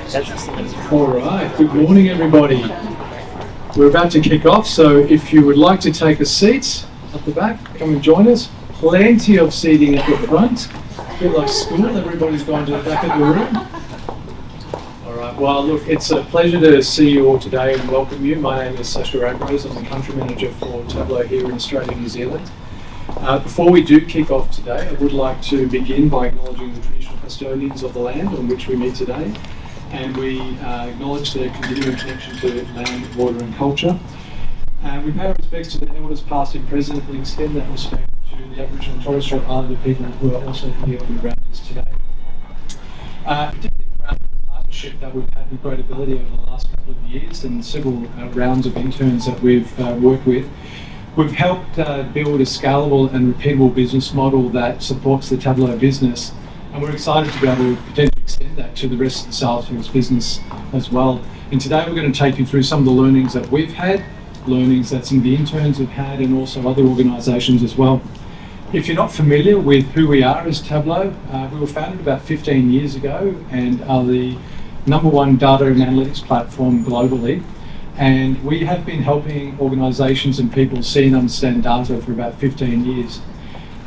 All right, good morning everybody. We're about to kick off, so if you would like to take a seat at the back, come and join us. Plenty of seating at the front. A bit like school, everybody's gone to the back of the room. All right, well look, it's a pleasure to see you all today and welcome you. My name is Sasha Ambrose, I'm the Country Manager for Tableau here in Australia and New Zealand. Before we do kick off today, I would like to begin by acknowledging the traditional custodians of the land on which we meet today. And we acknowledge their continuing connection to land, water and culture. And we pay our respects to the elders past and present and extend that respect to the Aboriginal and Torres Strait Islander people who are also here and around us today. Particularly proud of the partnership that we've had with Gradability over the last couple of years and several rounds of interns that we've worked with. We've helped build a scalable and repeatable business model that supports the Tableau business. And we're excited to be able to potentially extend that to the rest of the Salesforce business as well. And today we're going to take you through some of the learnings that we've had, learnings that some of the interns have had, and also other organisations as well. If you're not familiar with who we are as Tableau, we were founded about 15 years ago and are the #1 data and analytics platform globally. And we have been helping organisations and people see and understand data for about 15 years.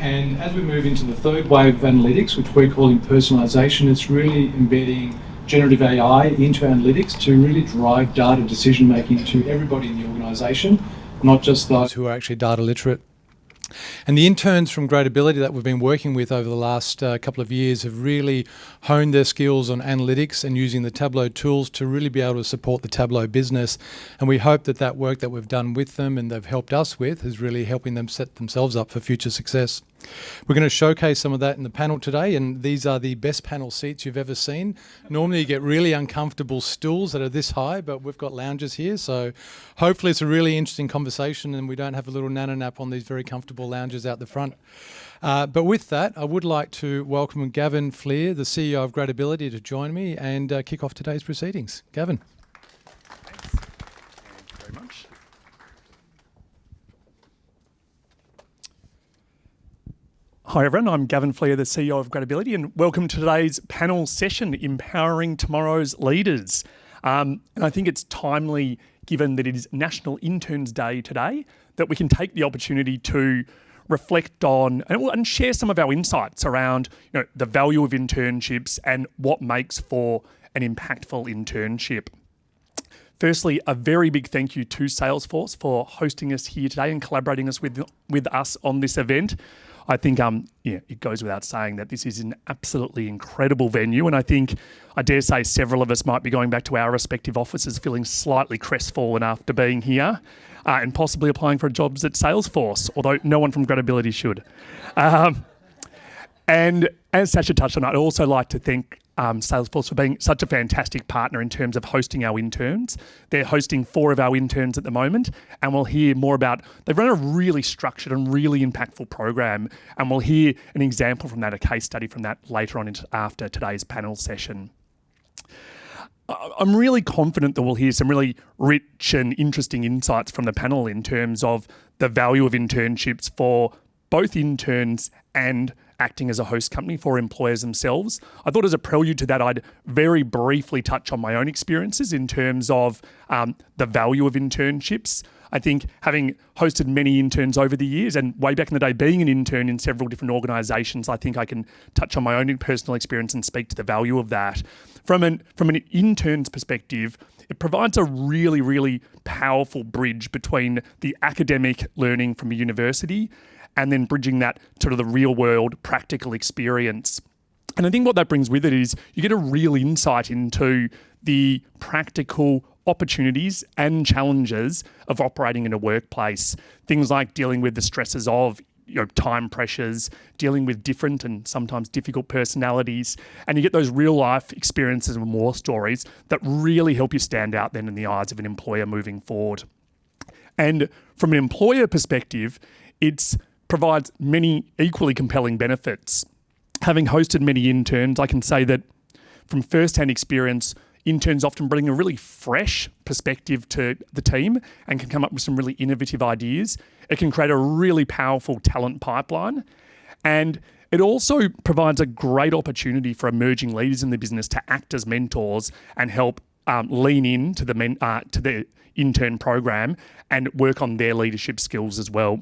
And as we move into the third wave of analytics, which we're calling personalisation, it's really embedding generative AI into analytics to really drive data decision making to everybody in the organisation, not just those who are actually data literate. And the interns from Gradability that we've been working with over the last couple of years have really honed their skills on analytics and using the Tableau tools to really be able to support the Tableau business. And we hope that that work that we've done with them and they've helped us with is really helping them set themselves up for future success. We're going to showcase some of that in the panel today, and these are the best panel seats you've ever seen. Normally you get really uncomfortable stools that are this high, but we've got lounges here, so hopefully it's a really interesting conversation and we don't have a little nana nap on these very comfortable lounges out the front. But with that, I would like to welcome Gavin Fleer, the CEO of Gradability, to join me and kick off today's proceedings. Gavin. Thanks. Thank you very much. Hi everyone, I'm Gavin Fleer, the CEO of Gradability, and welcome to today's panel session, Empowering Tomorrow's Leaders. And I think it's timely, given that it is National Interns Day today, that we can take the opportunity to reflect on and share some of our insights around the value of internships and what makes for an impactful internship. Firstly, a very big thank you to Salesforce for hosting us here today and collaborating with us on this event. I think it goes without saying that this is an absolutely incredible venue, and I dare say several of us might be going back to our respective offices feeling slightly crestfallen after being here and possibly applying for jobs at Salesforce, although no one from Gradability should. And as Sasha touched on, I'd also like to thank Salesforce for being such a fantastic partner in terms of hosting our interns. They're hosting 4 of our interns at the moment, and we'll hear more about, they've run a really structured and really impactful program, and we'll hear an example from that, a case study from that later on after today's panel session. I'm really confident that we'll hear some really rich and interesting insights from the panel in terms of the value of internships for both interns and acting as a host company for employers themselves. I thought as a prelude to that, I'd very briefly touch on my own experiences in terms of the value of internships. I think having hosted many interns over the years and way back in the day being an intern in several different organisations, I think I can touch on my own personal experience and speak to the value of that. From an intern's perspective, it provides a really, really powerful bridge between the academic learning from a university and then bridging that to the real world practical experience. And I think what that brings with it is you get a real insight into the practical opportunities and challenges of operating in a workplace. Things like dealing with the stresses of time pressures, dealing with different and sometimes difficult personalities, and you get those real life experiences and war stories that really help you stand out then in the eyes of an employer moving forward. And from an employer perspective, it provides many equally compelling benefits. Having hosted many interns, I can say that from first-hand experience, interns often bring a really fresh perspective to the team and can come up with some really innovative ideas. It can create a really powerful talent pipeline. And It also provides a great opportunity for emerging leaders in the business to act as mentors and help lean in to the intern program and work on their leadership skills as well.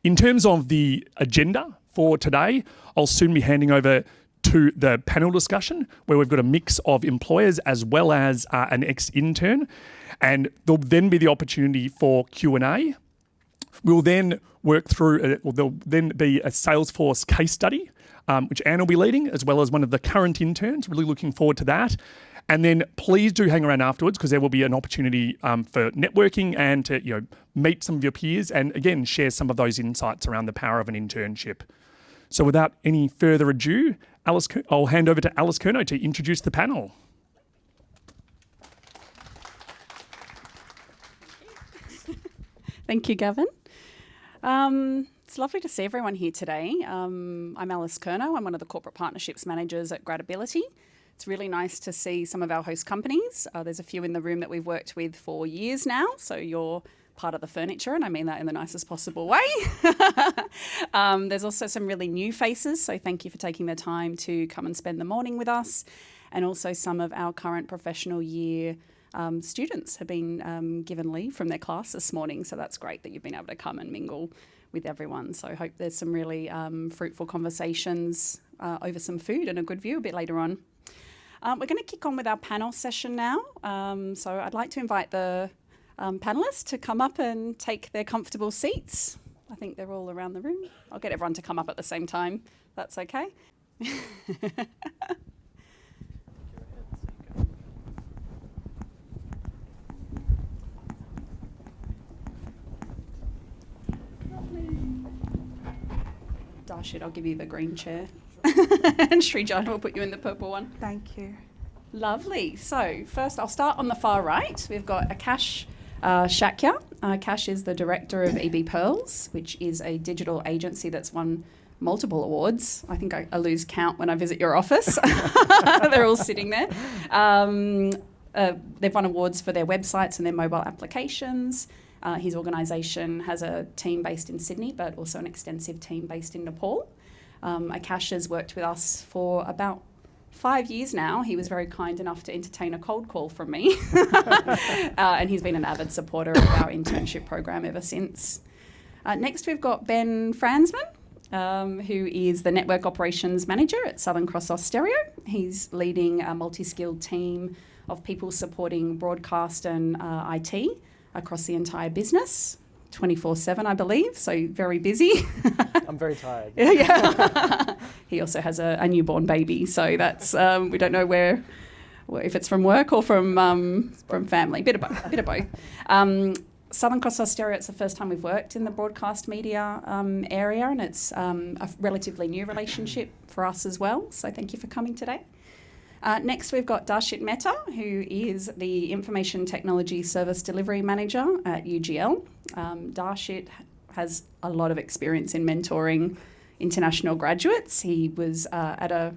In terms of the agenda for today, I'll soon be handing over to the panel discussion where we've got a mix of employers as well as an ex-intern, and there'll then be the opportunity for Q&A. We'll then work through, there'll then be a Salesforce case study, which Anne will be leading, as well as one of the current interns. Really looking forward to that. And then please do hang around afterwards because there will be an opportunity for networking and to meet some of your peers and, again, share some of those insights around the power of an internship. So without any further ado, I'll hand over to Alice Curnow to introduce the panel. Thank you, Gavin. It's lovely to see everyone here today. I'm Alice Curnow. I'm one of the corporate partnerships managers at Gradability. It's really nice to see some of our host companies. There's a few in the room that we've worked with for years now, so you're part of the furniture, and I mean that in the nicest possible way. There's also some really new faces, so thank you for taking the time to come and spend the morning with us. And also some of our current professional year students have been given leave from their class this morning, so that's great that you've been able to come and mingle with everyone. So I hope there's some really fruitful conversations over some food and a good view a bit later on. We're going to kick on with our panel session now. So I'd like to invite the panellists to come up and take their comfortable seats. I think they're all around the room. I'll get everyone to come up at the same time. That's okay. Darshit, I'll give you the green chair. And Srijana will put you in the purple one. Thank you. Lovely. So first I'll start on the far right. We've got Akash Shakya. Akash is the director of EB Pearls, which is a digital agency that's won multiple awards. I think I lose count when I visit your office. They're all sitting there. They've won awards for their websites and their mobile applications. His organisation has a team based in Sydney, but also an extensive team based in Nepal. Akash has worked with us for about 5 years now. He was very kind enough to entertain a cold call from me. And he's been an avid supporter of our internship program ever since. Next, we've got Ben Fransman, who is the Network Operations Manager at Southern Cross Austereo. He's leading a multi-skilled team of people supporting broadcast and IT across the entire business, 24/7, I believe, so very busy. I'm very tired. Yeah. He also has a newborn baby, so that's we don't know if it's from work or from family. Bit of both. Southern Cross Austereo, it's the first time we've worked in the broadcast media area, and it's a relatively new relationship for us as well. So thank you for coming today. Next, we've got Darshit Mehta, who is the Information Technology Service Delivery Manager at UGL. Darshit has a lot of experience in mentoring international graduates. He was at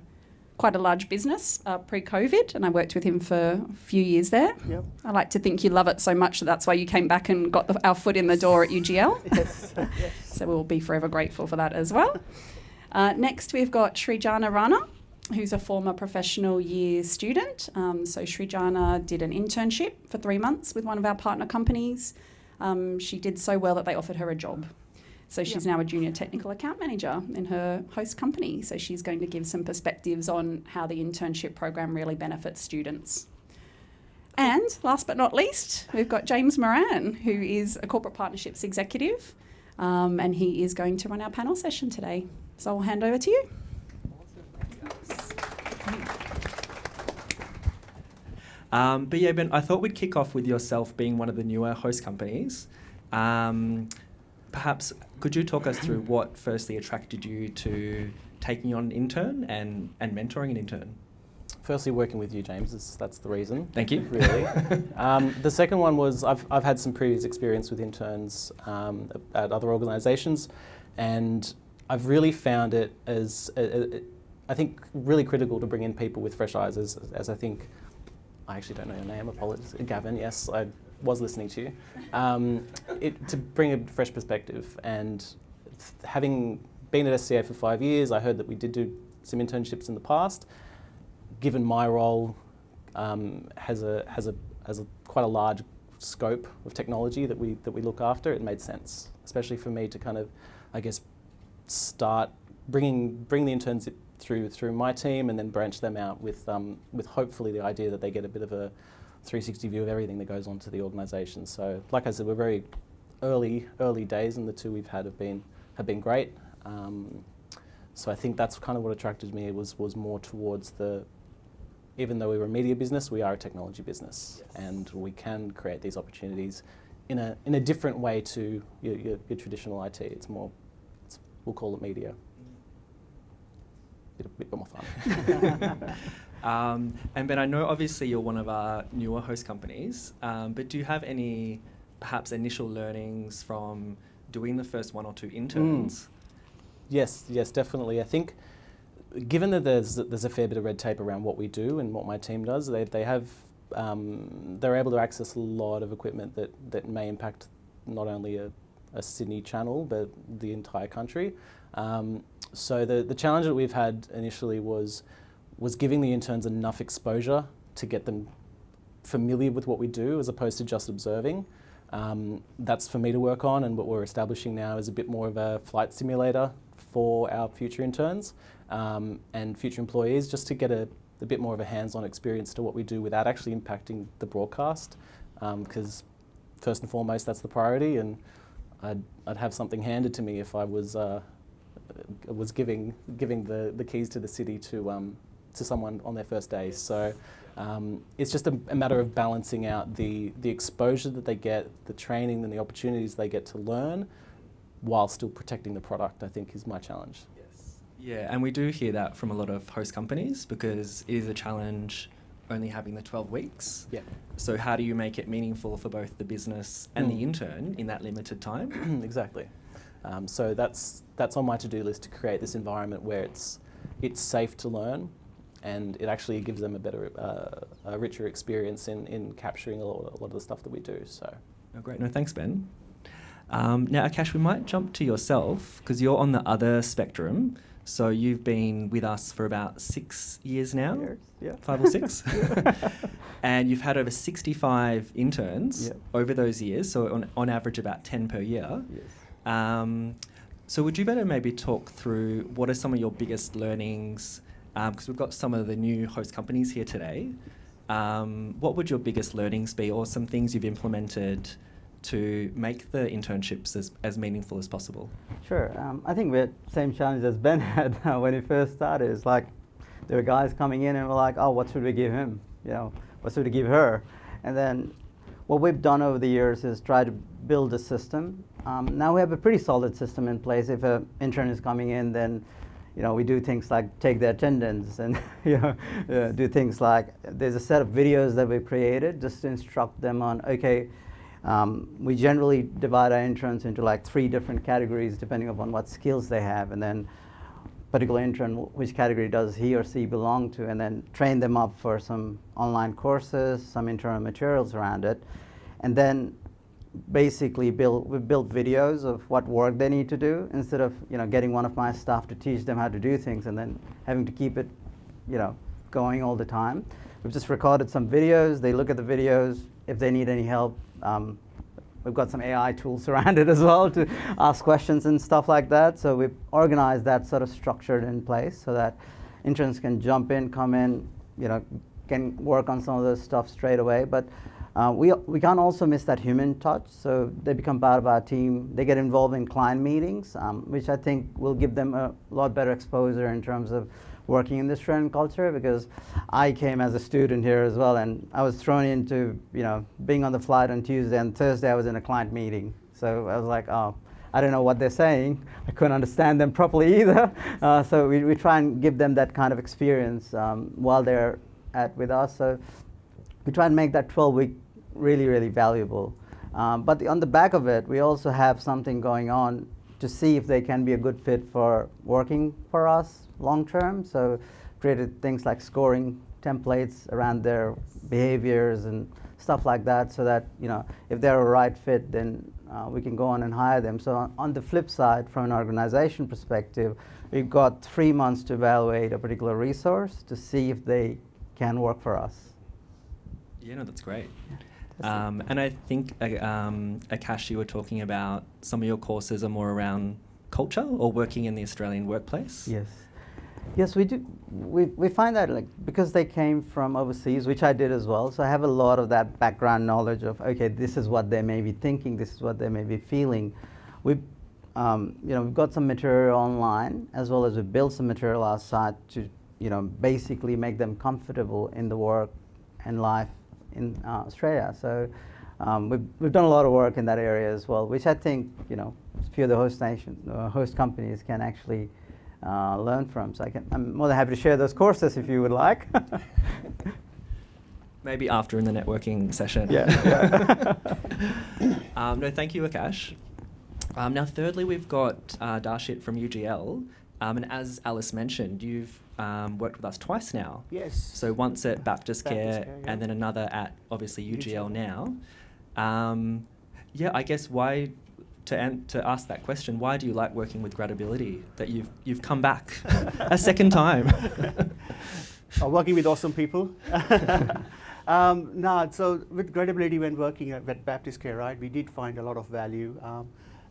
quite a large business pre-COVID, and I worked with him for a few years there. Yep. I like to think you love it so much that's why you came back and got our foot in the door at UGL. Yes. Yes. So we'll be forever grateful for that as well. Next, we've got Srijana Rana, who's a former professional year student. So Srijana did an internship for 3 months with one of our partner companies. She did so well that they offered her a job. So she's now a junior technical account manager in her host company. So she's going to give some perspectives on how the internship program really benefits students. And last but not least, we've got James Moran, who is a corporate partnerships executive, and he is going to run our panel session today. So I'll hand over to you. But yeah, Ben, I thought we'd kick off with yourself being one of the newer host companies. Perhaps could you talk us through what firstly attracted you to taking on an intern and mentoring an intern? Firstly, working with you, James, that's the reason. Thank you. Really. The second one was I've had some previous experience with interns at other organisations, and I've really found it as I think really critical to bring in people with fresh eyes, as I think. I actually don't know your name, apologies. Gavin, yes, I was listening to you. To bring a fresh perspective, and having been at SCA for 5 years. I heard that we did do some internships in the past. Given my role has a quite a large scope of technology that we look after, it made sense, especially for me to kind of, I guess, start bring the interns through my team and then branch them out with hopefully the idea that they get a bit of a 360 view of everything that goes on to the organisation. So, like I said, we're very early days, and the two we've had have been great. So I think that's kind of what attracted me. Was more towards even though we were a media business, we are a technology business, yes. And we can create these opportunities in a different way to your traditional IT. It's more, we'll call it media. Bit more fun. And Ben, I know obviously you're one of our newer host companies, but do you have any perhaps initial learnings from doing the first 1 or 2 interns? Yes, definitely. I think given that there's a fair bit of red tape around what we do and what my team does, they're able to access a lot of equipment that may impact not only a Sydney channel but the entire country. So the challenge that we've had initially was giving the interns enough exposure to get them familiar with what we do as opposed to just observing. That's for me to work on, and what we're establishing now is a bit more of a flight simulator for our future interns and future employees, just to get a bit more of a hands-on experience to what we do without actually impacting the broadcast, because first and foremost that's the priority, and I'd have something handed to me if I was giving the keys to the city to someone on their first day. So it's just a matter of balancing out the exposure that they get, the training and the opportunities they get to learn, while still protecting the product, I think, is my challenge. Yes. Yeah, and we do hear that from a lot of host companies, because it is a challenge only having the 12 weeks. Yeah. So how do you make it meaningful for both the business and the intern in that limited time? Exactly. So that's on my to-do list, to create this environment where it's safe to learn, and it actually gives them a better, a richer experience in capturing a lot of the stuff that we do. So. Oh, great. No, thanks, Ben. Now, Akash, we might jump to yourself, because you're on the other spectrum. So you've been with us for about 6 years now, yeah. 5 or 6, and you've had over 65 interns over those years. So on average, about 10 per year. Yes. So would you better maybe talk through what are some of your biggest learnings? Because we've got some of the new host companies here today. What would your biggest learnings be, or some things you've implemented to make the internships as meaningful as possible? Sure. I think we had the same challenge as Ben had when he first started. It's like there were guys coming in and we're like, oh, what should we give him? What should we give her? And then what we've done over the years is try to build a system. Now we have a pretty solid system in place. If an intern is coming in, then we do things like take their attendance and do things like, there's a set of videos that we created just to instruct them on, okay, we generally divide our interns into like 3 different categories depending upon what skills they have, and then particular intern, which category does he or she belong to, and then train them up for some online courses, some internal materials around it, and then basically we built videos of what work they need to do, instead of getting one of my staff to teach them how to do things and then having to keep it going all the time. We've just recorded some videos. They look at the videos. If they need any help, we've got some AI tools around it as well to ask questions and stuff like that. So we've organized that sort of structured in place so that interns can jump in, come in, can work on some of this stuff straight away. But we can't also miss that human touch. So they become part of our team. They get involved in client meetings, which I think will give them a lot better exposure in terms of working in this trend culture, because I came as a student here as well, and I was thrown into being on the flight on Tuesday, and Thursday I was in a client meeting. So I was like, oh, I don't know what they're saying. I couldn't understand them properly either. So we try and give them that kind of experience while they're with us. So we try and make that 12-week really, really valuable. But on the back of it, we also have something going on to see if they can be a good fit for working for us long term. So created things like scoring templates around their behaviors and stuff like that, so that if they're a right fit, then we can go on and hire them. So on the flip side, from an organization perspective, we've got 3 months to evaluate a particular resource to see if they can work for us. Yeah, no, that's great. And I think, Akash, you were talking about some of your courses are more around culture or working in the Australian workplace. Yes. Yes, we do. We find that, like, because they came from overseas, which I did as well, so I have a lot of that background knowledge of, okay, this is what they may be thinking, this is what they may be feeling. We've got some material online, as well as we built some material outside to, basically make them comfortable in the work and life in Australia. So we've done a lot of work in that area as well, which I think, a few of the host companies can actually learn from. So I'm more than happy to share those courses if you would like. Maybe after in the networking session. Yeah. No, thank you, Akash. Now, thirdly, we've got Darshit from UGL. And as Alice mentioned, you've worked with us twice now. Yes. So once at Baptist Care Care, and then another at, obviously, UGL UGL. now. I guess to ask that question, why do you like working with Gradability, that you've come back a second time? Working with awesome people. So with Gradability, when working at Baptist Care, right, we did find a lot of value.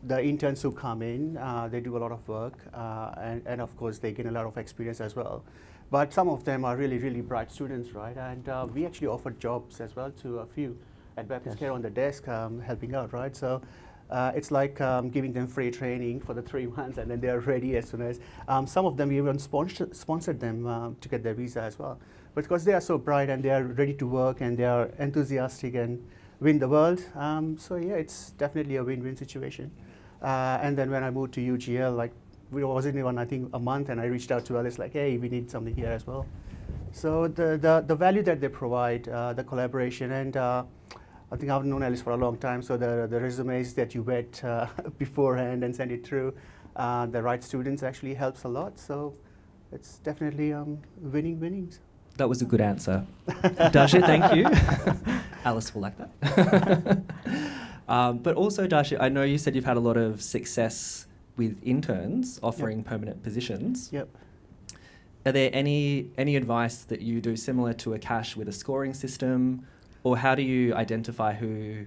The interns who come in, they do a lot of work, and of course they gain a lot of experience as well. But some of them are really, really bright students, right? And we actually offered jobs as well to a few at Baptist Care on the desk, helping out, right? So it's like giving them free training for the 3 months, and then they are ready as soon as. Some of them we even sponsored them to get their visa as well. But because they are so bright and they are ready to work and they are enthusiastic and win the world, so yeah, it's definitely a win-win situation. And then when I moved to UGL, like, we wasn't even, I think, a month, and I reached out to Alice like, hey, we need something here as well. So the value that they provide, the collaboration, and I think I've known Alice for a long time, so the resumes that you vet beforehand and send it through, the right students actually helps a lot. So it's definitely winnings. That was a good answer. Darshit, thank you. Alice will like that. But also, Darshit, I know you said you've had a lot of success with interns offering permanent positions. Yep. Are there any advice that you do similar to Akash with a scoring system, or how do you identify who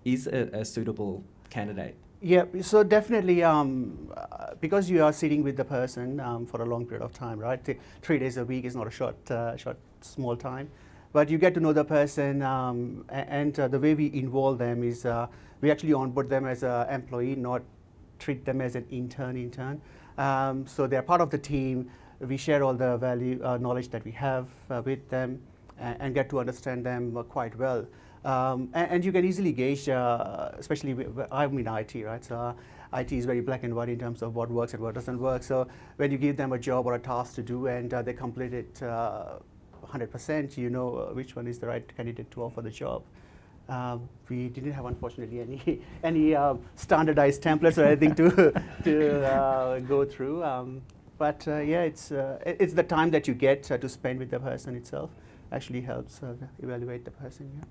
is a suitable candidate? Yeah, so definitely, because you are sitting with the person for a long period of time, right? 3 days a week is not a short, small time. But you get to know the person, and the way we involve them is we actually onboard them as an employee, not treat them as an intern. So they're part of the team. We share all the value, knowledge that we have with them, and get to understand them quite well. And you can easily gauge, especially I'm in IT, right? So IT is very black and white in terms of what works and what doesn't work. So when you give them a job or a task to do and they complete it 100%, you know which one is the right candidate to offer the job. We didn't have, unfortunately, any standardized templates or anything to go through. But yeah, it's the time that you get to spend with the person itself actually helps evaluate the person. Yeah.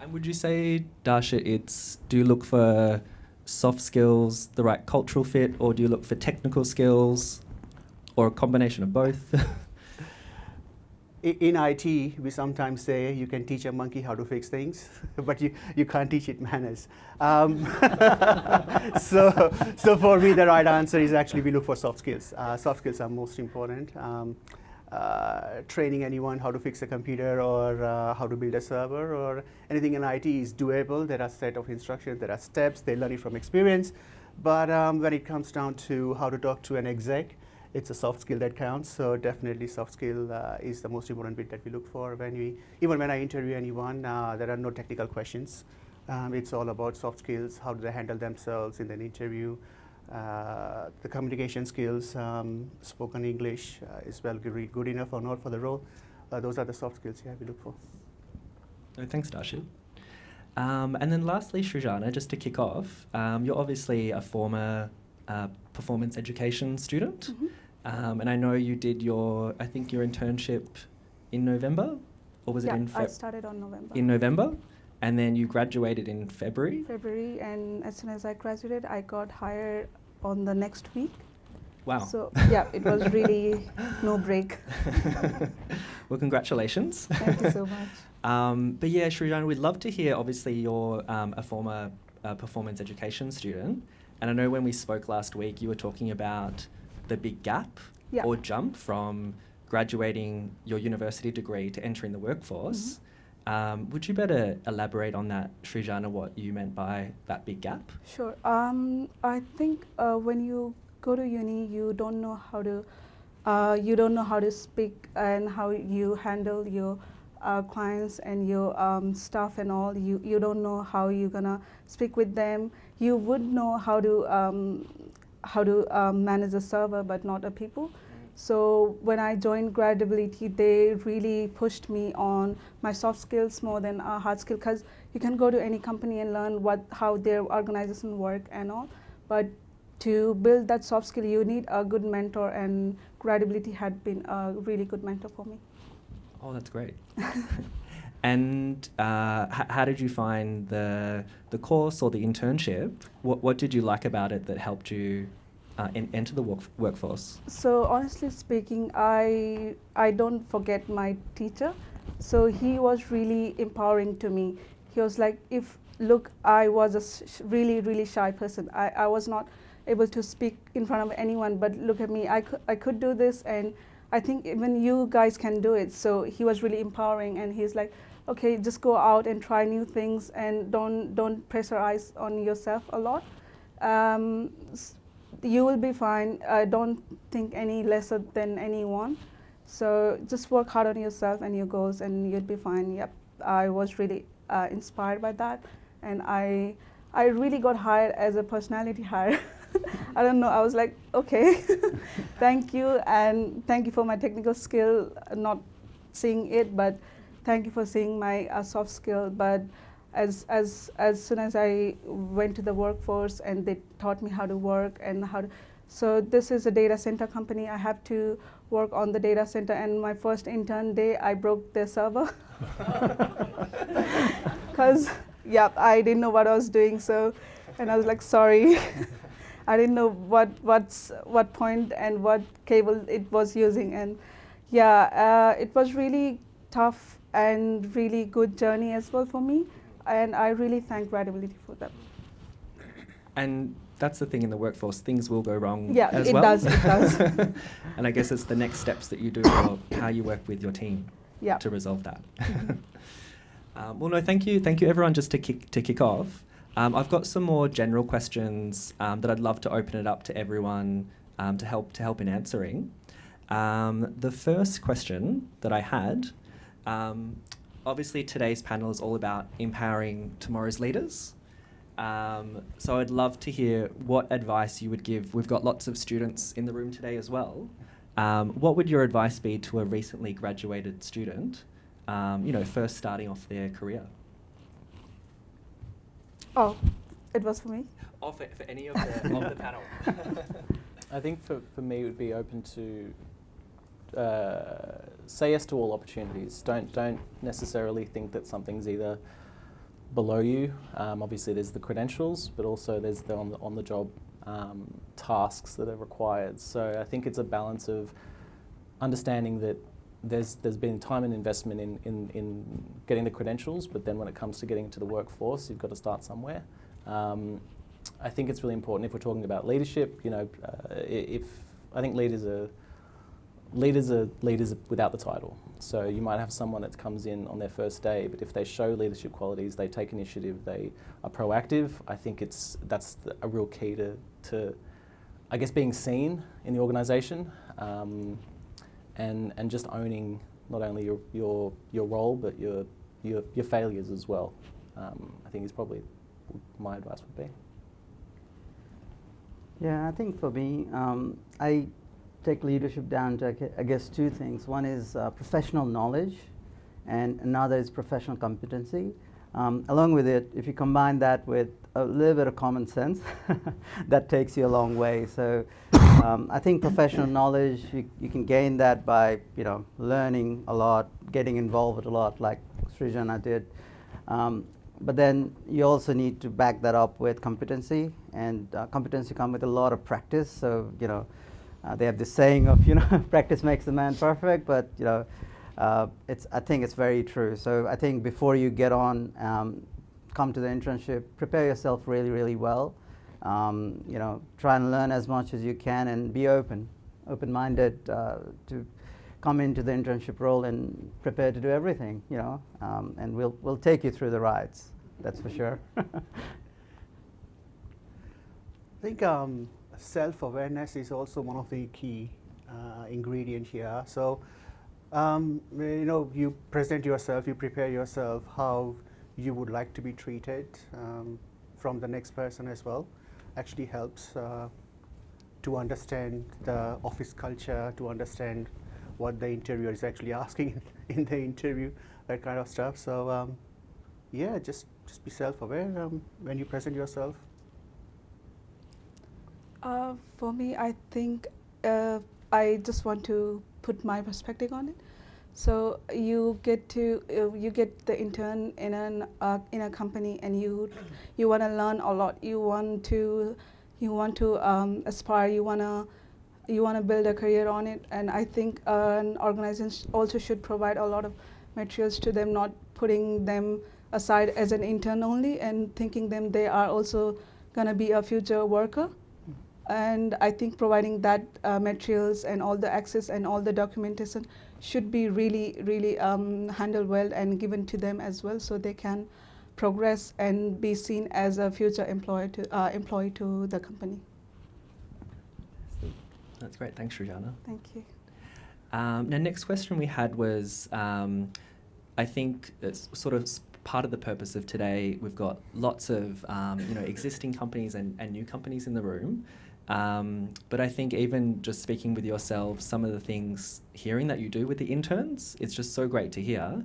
And would you say, Darshit, do you look for soft skills, the right cultural fit, or do you look for technical skills, or a combination of both? In IT, we sometimes say you can teach a monkey how to fix things, but you can't teach it manners. So for me, the right answer is actually we look for soft skills. Soft skills are most important. Training anyone how to fix a computer or how to build a server or anything in IT is doable. There are a set of instructions, there are steps, they learn it from experience. But when it comes down to how to talk to an exec, it's a soft skill that counts. So definitely soft skill is the most important bit that we look for even when I interview anyone. There are no technical questions. It's all about soft skills. How do they handle themselves in an interview? The communication skills, spoken English is well good enough or not for the role. Those are the soft skills we look for. Oh, thanks, Darshit. And then lastly, Srijana, just to kick off, you're obviously a former performance education student. Mm-hmm. And I know you did your internship in November, or was it in I started on November. in November? and then you graduated in February. February, and as soon as I graduated, I got hired on the next week. Wow. So yeah, it was really no break. Well, congratulations. Thank you so much. But yeah, Srijana, we'd love to hear, obviously you're a former performance education student, and I know when we spoke last week, you were talking about the big gap Yeah. or jump from graduating your university degree to entering the workforce. Would you better elaborate on that, Srijana, what you meant by that big gap? Sure. I think when you go to uni, you don't know how to speak and how you handle your clients and your staff and all. You don't know how you're gonna speak with them. You would know how to manage a server, but not a people. So when I joined Gradability, they really pushed me on my soft skills more than hard skill, because you can go to any company and learn how their organization work and all. But to build that soft skill, you need a good mentor, and Gradability had been a really good mentor for me. Oh, that's great. And how did you find the course or the internship? What did you like about it that helped you enter the workforce? So honestly speaking, I don't forget my teacher. So he was really empowering to me. He was like, I was a really, really shy person. I was not able to speak in front of anyone, but look at me, I could do this, and I think even you guys can do it. So he was really empowering, and he's like, okay, just go out and try new things, and don't pressurize on yourself a lot. You will be fine. Don't think any lesser than anyone. So just work hard on yourself and your goals, and you'll be fine. Yep, I was really inspired by that, and I really got hired as a personality hire. I don't know. I was like, okay, thank you, and thank you for my technical skill, not seeing it, but thank you for seeing my soft skill. But as soon as I went to the workforce, and they taught me how to work and so this is a data center company. I have to work on the data center, and my first intern day, I broke their server because I didn't know what I was doing. So, and I was like, sorry. I didn't know what point and what cable it was using, and it was really tough and really good journey as well for me, and I really thank Gradability for that. And that's the thing in the workforce, things will go wrong as it well. does. And I guess it's the next steps that you do, or how you work with your team to resolve that. Well, no, thank you everyone. Just to kick off, I've got some more general questions that I'd love to open it up to everyone to help in answering. The first question that I had, obviously today's panel is all about empowering tomorrow's leaders. So I'd love to hear what advice you would give. We've got lots of students in the room today as well. What would your advice be to a recently graduated student, first starting off their career? Oh, it was for me? Or for any of the panel. I think for me it would be open to say yes to all opportunities. Don't necessarily think that something's either below you. Obviously there's the credentials, but also there's the on the job tasks that are required. So I think it's a balance of understanding that there's been time and investment in getting the credentials, but then when it comes to getting into the workforce, you've got to start somewhere. I think it's really important if we're talking about leadership. If I think leaders are leaders without the title. So you might have someone that comes in on their first day, but if they show leadership qualities, they take initiative, they are proactive. I think that's a real key to I guess being seen in the organisation. And just owning not only your role but your failures as well. I think is probably my advice would be. Yeah, I think for me, I take leadership down to I guess two things. One is professional knowledge, and another is professional competency. Along with it, if you combine that with a little bit of common sense, that takes you a long way. So I think professional knowledge, you can gain that by learning a lot, getting involved a lot, like Srijana did. But then you also need to back that up with competency, and competency comes with a lot of practice. So they have this saying of practice makes the man perfect, but I think it's very true. So I think before you get on, come to the internship, prepare yourself really, really well. Try and learn as much as you can, and be open-minded to come into the internship role and prepare to do everything. And we'll take you through the rides. That's for sure. I think self-awareness is also one of the key ingredients here. So, you present yourself, you prepare yourself how you would like to be treated from the next person as well. Actually helps to understand the office culture, to understand what the interviewer is actually asking in the interview, that kind of stuff. So, yeah, just be self-aware when you present yourself. For me, I think I just want to put my perspective on it. So you get the intern in a company, and you want to learn a lot. You want to aspire. You want to build a career on it. And I think an organization also should provide a lot of materials to them, not putting them aside as an intern only and thinking them they are also going to be a future worker. And I think providing that materials and all the access and all the documentation should be really, really handled well and given to them as well, so they can progress and be seen as a future employee to the company. That's great. Thanks, Rujana. Thank you. Now, next question we had was, I think it's sort of part of the purpose of today. We've got lots of existing companies and new companies in the room. But I think even just speaking with yourselves, some of the things, hearing that you do with the interns, it's just so great to hear.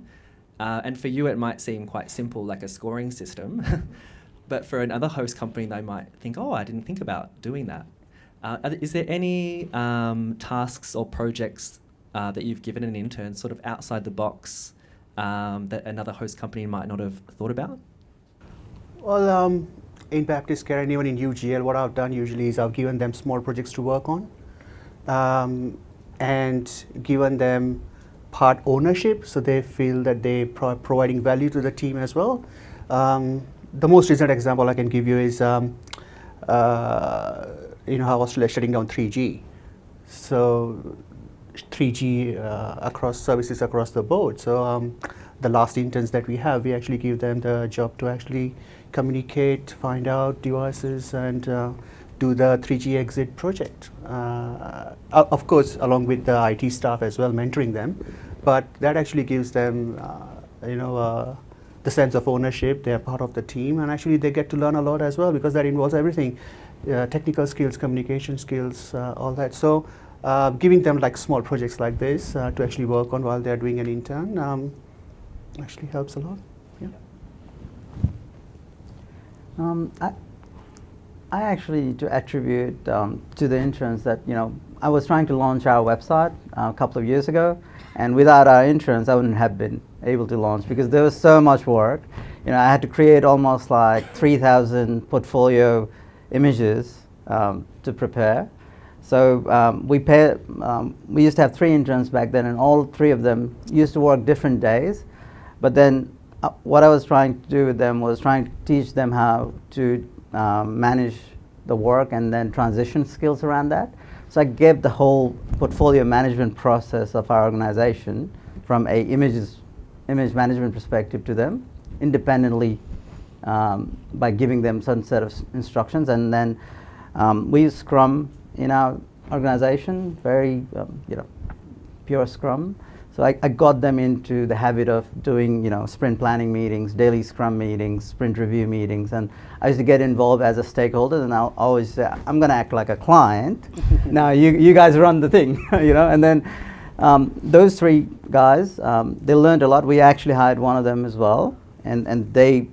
And for you, it might seem quite simple, like a scoring system. But for another host company, they might think, oh, I didn't think about doing that. Is there any tasks or projects that you've given an intern sort of outside the box that another host company might not have thought about? Well, in Baptist Care and even in UGL, what I've done usually is I've given them small projects to work on and given them part ownership, so they feel that they're providing value to the team as well. The most recent example I can give you is how Australia is shutting down 3G. So 3G across services across the board. So the last interns that we have, we actually give them the job to actually communicate, find out devices, and do the 3G exit project. Of course, along with the IT staff as well, mentoring them. But that actually gives them, the sense of ownership. They're part of the team, and actually they get to learn a lot as well, because that involves everything, technical skills, communication skills, all that. So giving them like small projects like this to actually work on while they're doing an intern actually helps a lot. Yeah. I actually to attribute to the interns that I was trying to launch our website a couple of years ago, and without our interns I wouldn't have been able to launch, because there was so much work. I had to create almost like 3,000 portfolio images to prepare. So we used to have 3 interns back then, and all 3 of them used to work different days. But then what I was trying to do with them was trying to teach them how to manage the work and then transition skills around that. So I gave the whole portfolio management process of our organization from a image management perspective to them independently by giving them some set of instructions. And then we use Scrum in our organization, very pure Scrum. So I got them into the habit of doing sprint planning meetings, daily Scrum meetings, sprint review meetings, and I used to get involved as a stakeholder, and I'll always say, I'm going to act like a client. Now you guys run the thing, And then those 3 guys, they learned a lot. We actually hired one of them as well, and they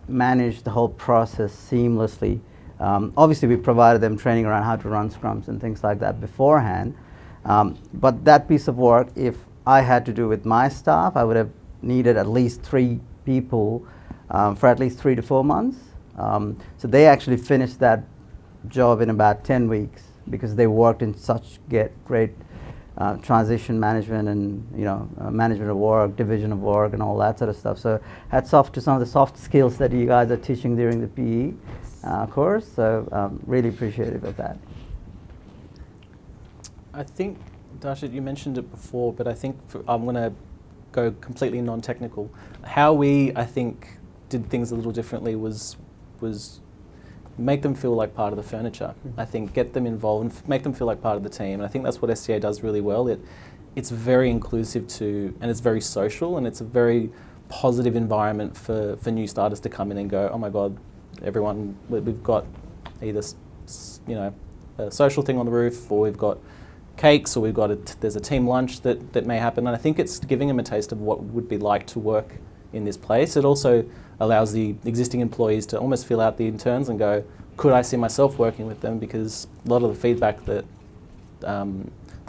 managed the whole process seamlessly. Obviously, we provided them training around how to run Scrums and things like that beforehand. But that piece of work, if I had to do with my staff, I would have needed at least 3 people for at least 3 to 4 months. So they actually finished that job in about 10 weeks because they worked in such great transition management and management of work, division of work, and all that sort of stuff. So hats off to some of the soft skills that you guys are teaching during the PE course. So really appreciative of that. I think, Darshit, you mentioned it before, but I think I'm going to go completely non-technical. How we, I think, did things a little differently was make them feel like part of the furniture. I think get them involved and make them feel like part of the team. And I think that's what STA does really well. It's very inclusive and it's very social, and it's a very positive environment for new starters to come in and go, oh my God, everyone, we've got either a social thing on the roof, or we've got cakes, or there's a team lunch that may happen. And I think it's giving them a taste of what it would be like to work in this place. It also allows the existing employees to almost fill out the interns and go, could I see myself working with them? Because a lot of the feedback that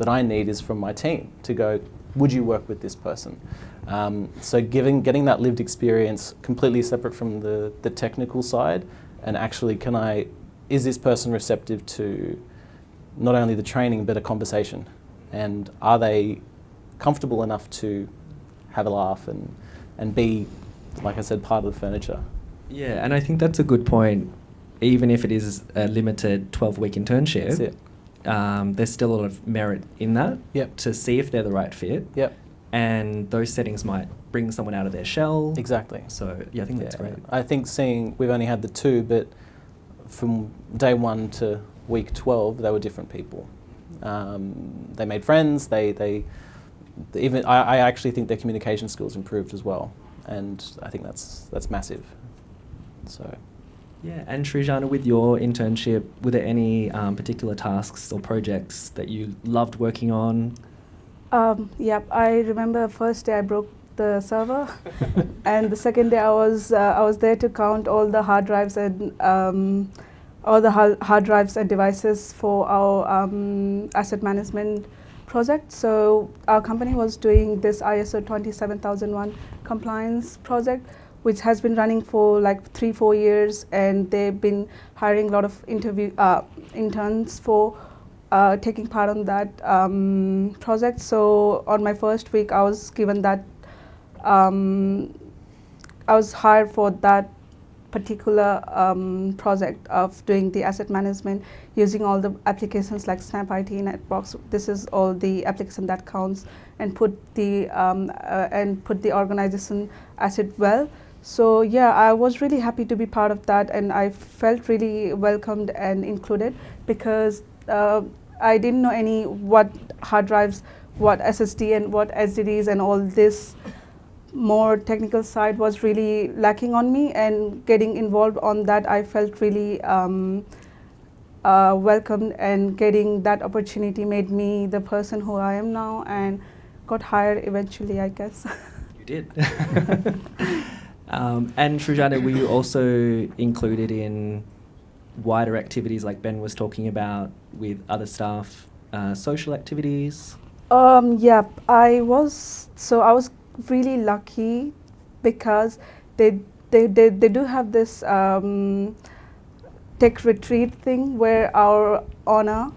I need is from my team to go, would you work with this person? So getting that lived experience completely separate from the technical side, and actually is this person receptive to not only the training but a conversation? And are they comfortable enough to have a laugh and be, like I said, part of the furniture? Yeah, and I think that's a good point. Even if it is a limited 12-week internship, That's it. there's still a lot of merit in that Yep. to see if they're the right fit. Yep. And those settings might bring someone out of their shell. Exactly. So yeah, I think that's great. I think we've only had the 2, but from day 1 to week 12, they were different people. They made friends. I actually think their communication skills improved as well, and I think that's massive. So. Yeah, and Srijana, with your internship, were there any particular tasks or projects that you loved working on? Yep, I remember the first day I broke the server, and the second day I was there to count all the hard drives and devices for our asset management project. So our company was doing this ISO 27001 compliance project, which has been running for like 3-4 years, and they've been hiring a lot of interns for taking part on that project. So on my first week, I was given that, I was hired for that particular project of doing the asset management using all the applications like Snap IT, Netbox. This is all the application that counts and put the organization asset well. So yeah, I was really happy to be part of that, and I felt really welcomed and included because I didn't know what hard drives, what SSD and what SSDs and all this more technical side was really lacking on me, and getting involved on that, I felt really welcomed, and getting that opportunity made me the person who I am now, and got hired eventually, I guess. You did. And Srijana, were you also included in wider activities like Ben was talking about with other staff, social activities? Yeah, I was really lucky because they do have this tech retreat thing where our owner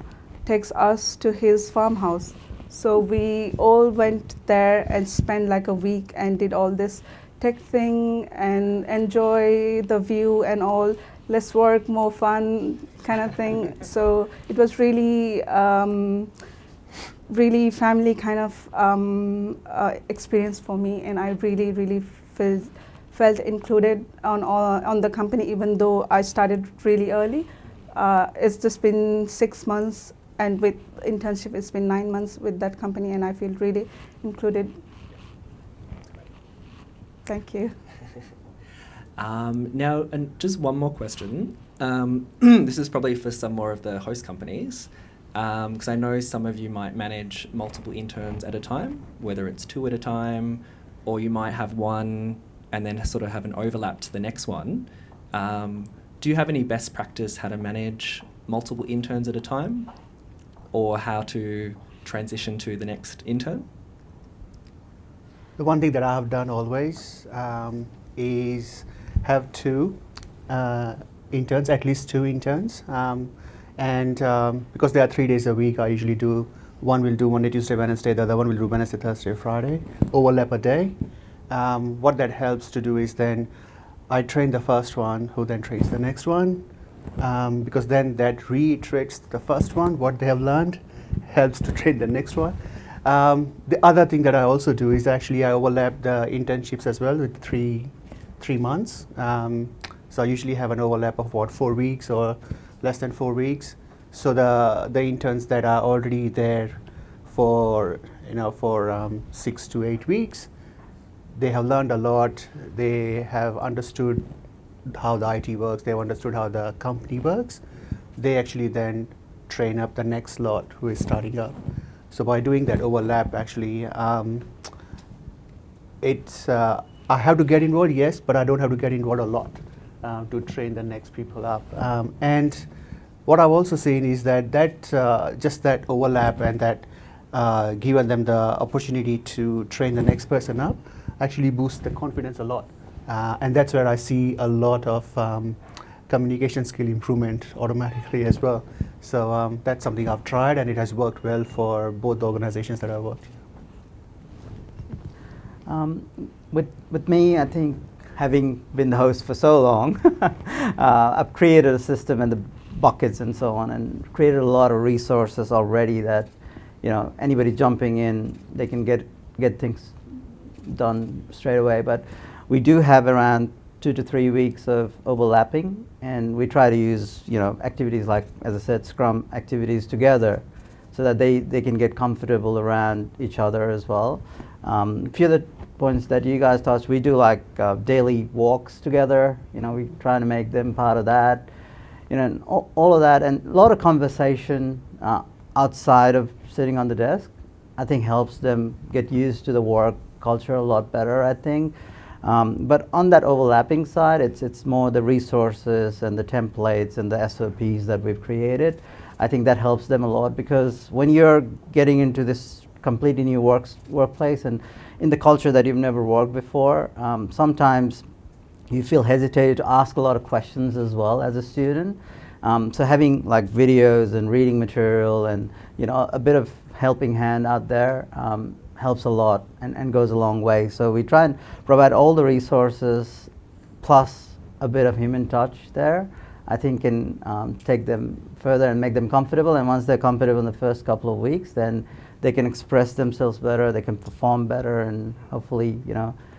takes us to his farmhouse. So we all went there and spent like a week and did all this tech thing and enjoy the view and all, less work, more fun kind of thing. So it was really really family kind of experience for me, and I really felt included on the company, even though I started really early. It's just been 6 months, and with internship it's been 9 months with that company, and I feel really included. Thank you. Now, and just one more question. This is probably for some more of the host companies, because I know some of you might manage multiple interns at a time, whether it's 2 at a time, or you might have one and then sort of have an overlap to the next one. Do you have any best practice how to manage multiple interns at a time, or how to transition to the next intern? The one thing that I have done always is have two interns, at least two interns. Because there are 3 days a week, I usually do, one will do Monday, Tuesday, Wednesday, the other one will do Wednesday, Thursday, Friday, overlap a day. What that helps to do is then I train the first one, who then trains the next one, because then that reiterates the first one, what they have learned, helps to train the next one. The other thing that I also do is actually I overlap the internships as well with three months. So I usually have an overlap of 4 weeks or less than 4 weeks. So the interns that are already there for 6 to 8 weeks, they have learned a lot. They have understood how the IT works. They've understood how the company works. They actually then train up the next lot who is starting up. So by doing that overlap, actually, it's I have to get involved, yes, but I don't have to get involved a lot to train the next people up. And what I've also seen is that just that overlap and that given them the opportunity to train the next person up actually boosts the confidence a lot. And that's where I see a lot of communication skill improvement automatically as well. So that's something I've tried, and it has worked well for both the organizations that I've worked in. With me, I think having been the host for so long, I've created a system and the buckets and so on, and created a lot of resources already that, anybody jumping in, they can get things done straight away. But we do have around 2 to 3 weeks of overlapping, and we try to use activities like, as I said, Scrum activities together, so that they can get comfortable around each other as well. A few of the points that you guys touched, we do like daily walks together. We try to make them part of that. All of that, and a lot of conversation outside of sitting on the desk, I think helps them get used to the work culture a lot better, I think. But on that overlapping side, it's more the resources and the templates and the SOPs that we've created. I think that helps them a lot, because when you're getting into this completely new workplace and in the culture that you've never worked before, sometimes you feel hesitated to ask a lot of questions as well as a student. So having like videos and reading material and a bit of helping hand out there helps a lot and goes a long way. So we try and provide all the resources plus a bit of human touch there. I think can take them further and make them comfortable. And once they're comfortable in the first couple of weeks, then they can express themselves better, they can perform better, and hopefully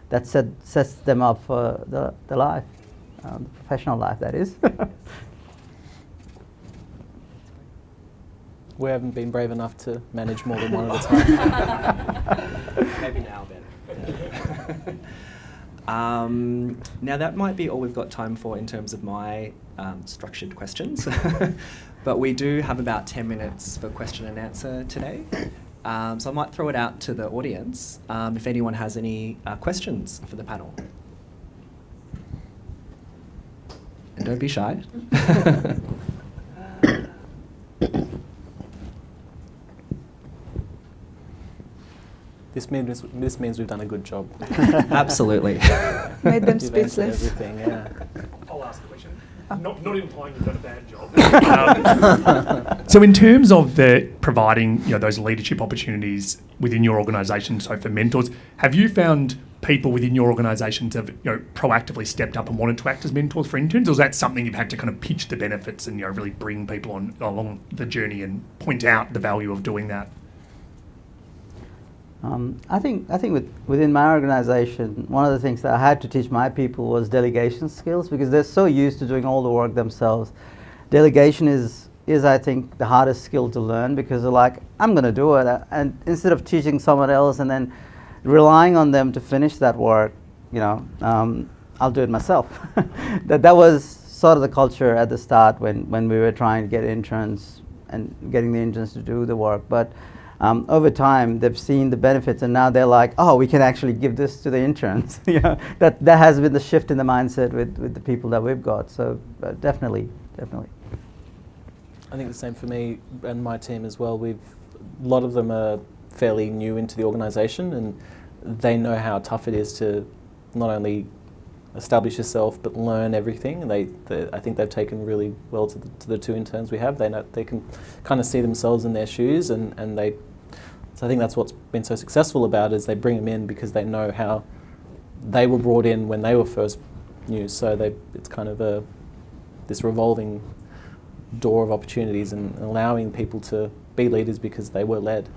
that sets them up for the life, the professional life, that is. We haven't been brave enough to manage more than one at a time. Maybe now, Ben. Now that might be all we've got time for in terms of my structured questions. But we do have about 10 minutes for question and answer today. So I might throw it out to the audience if anyone has any questions for the panel. And don't be shy. This means we've done a good job. Absolutely. Made them You've answered speechless. everything, yeah. I'll ask a question. Not implying you've done a bad job. So in terms of the providing those leadership opportunities within your organisation, so for mentors, have you found people within your organisation to have proactively stepped up and wanted to act as mentors for interns, or is that something you've had to kind of pitch the benefits and really bring people along the journey and point out the value of doing that? I think within my organization, one of the things that I had to teach my people was delegation skills, because they're so used to doing all the work themselves. Delegation is I think the hardest skill to learn, because they're like, I'm going to do it, and instead of teaching someone else and then relying on them to finish that work, I'll do it myself. that was sort of the culture at the start when we were trying to get interns and getting the interns to do the work, but over time, they've seen the benefits, and now they're like, oh, we can actually give this to the interns. That has been the shift in the mindset with the people that we've got. So definitely. I think the same for me and my team as well. A lot of them are fairly new into the organisation, and they know how tough it is to not only establish yourself but learn everything. And I think they've taken really well to the two interns we have. They know they can kind of see themselves in their shoes, and so I think that's what's been so successful about it, is they bring them in because they know how they were brought in when they were first new. So it's kind of this revolving door of opportunities and allowing people to be leaders because they were led.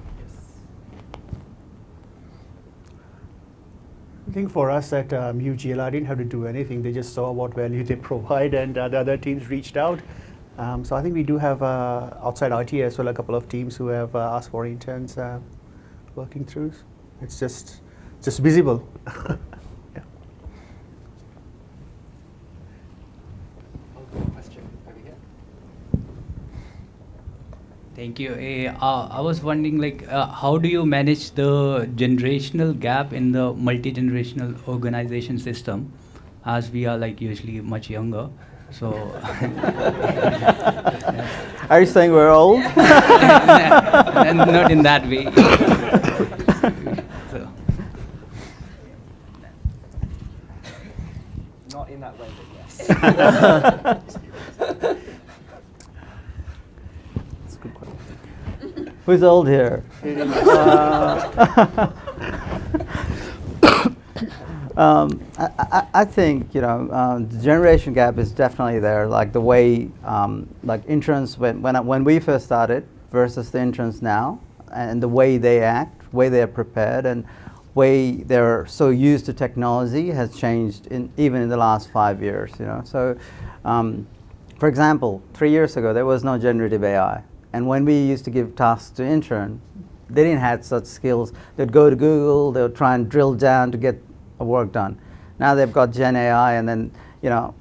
I think for us at UGL, I didn't have to do anything. They just saw what value they provide, and the other teams reached out. So I think we do have outside IT as well, a couple of teams who have asked for interns working through. It's just visible. Yeah. Thank you. I was wondering, how do you manage the generational gap in the multi-generational organization system, as we are usually much younger? So, Are you saying we're old? not in that way. So. Not in that way, but yes. Who's old here? I think the generation gap is definitely there. Like the way interns when we first started versus the interns now, and the way they act, way they're prepared, and way they're so used to technology has changed even in the last 5 years. So for example, 3 years ago there was no generative AI. And when we used to give tasks to intern, they didn't have such skills. They'd go to Google, they'll try and drill down to get work done. Now they've got Gen AI, and then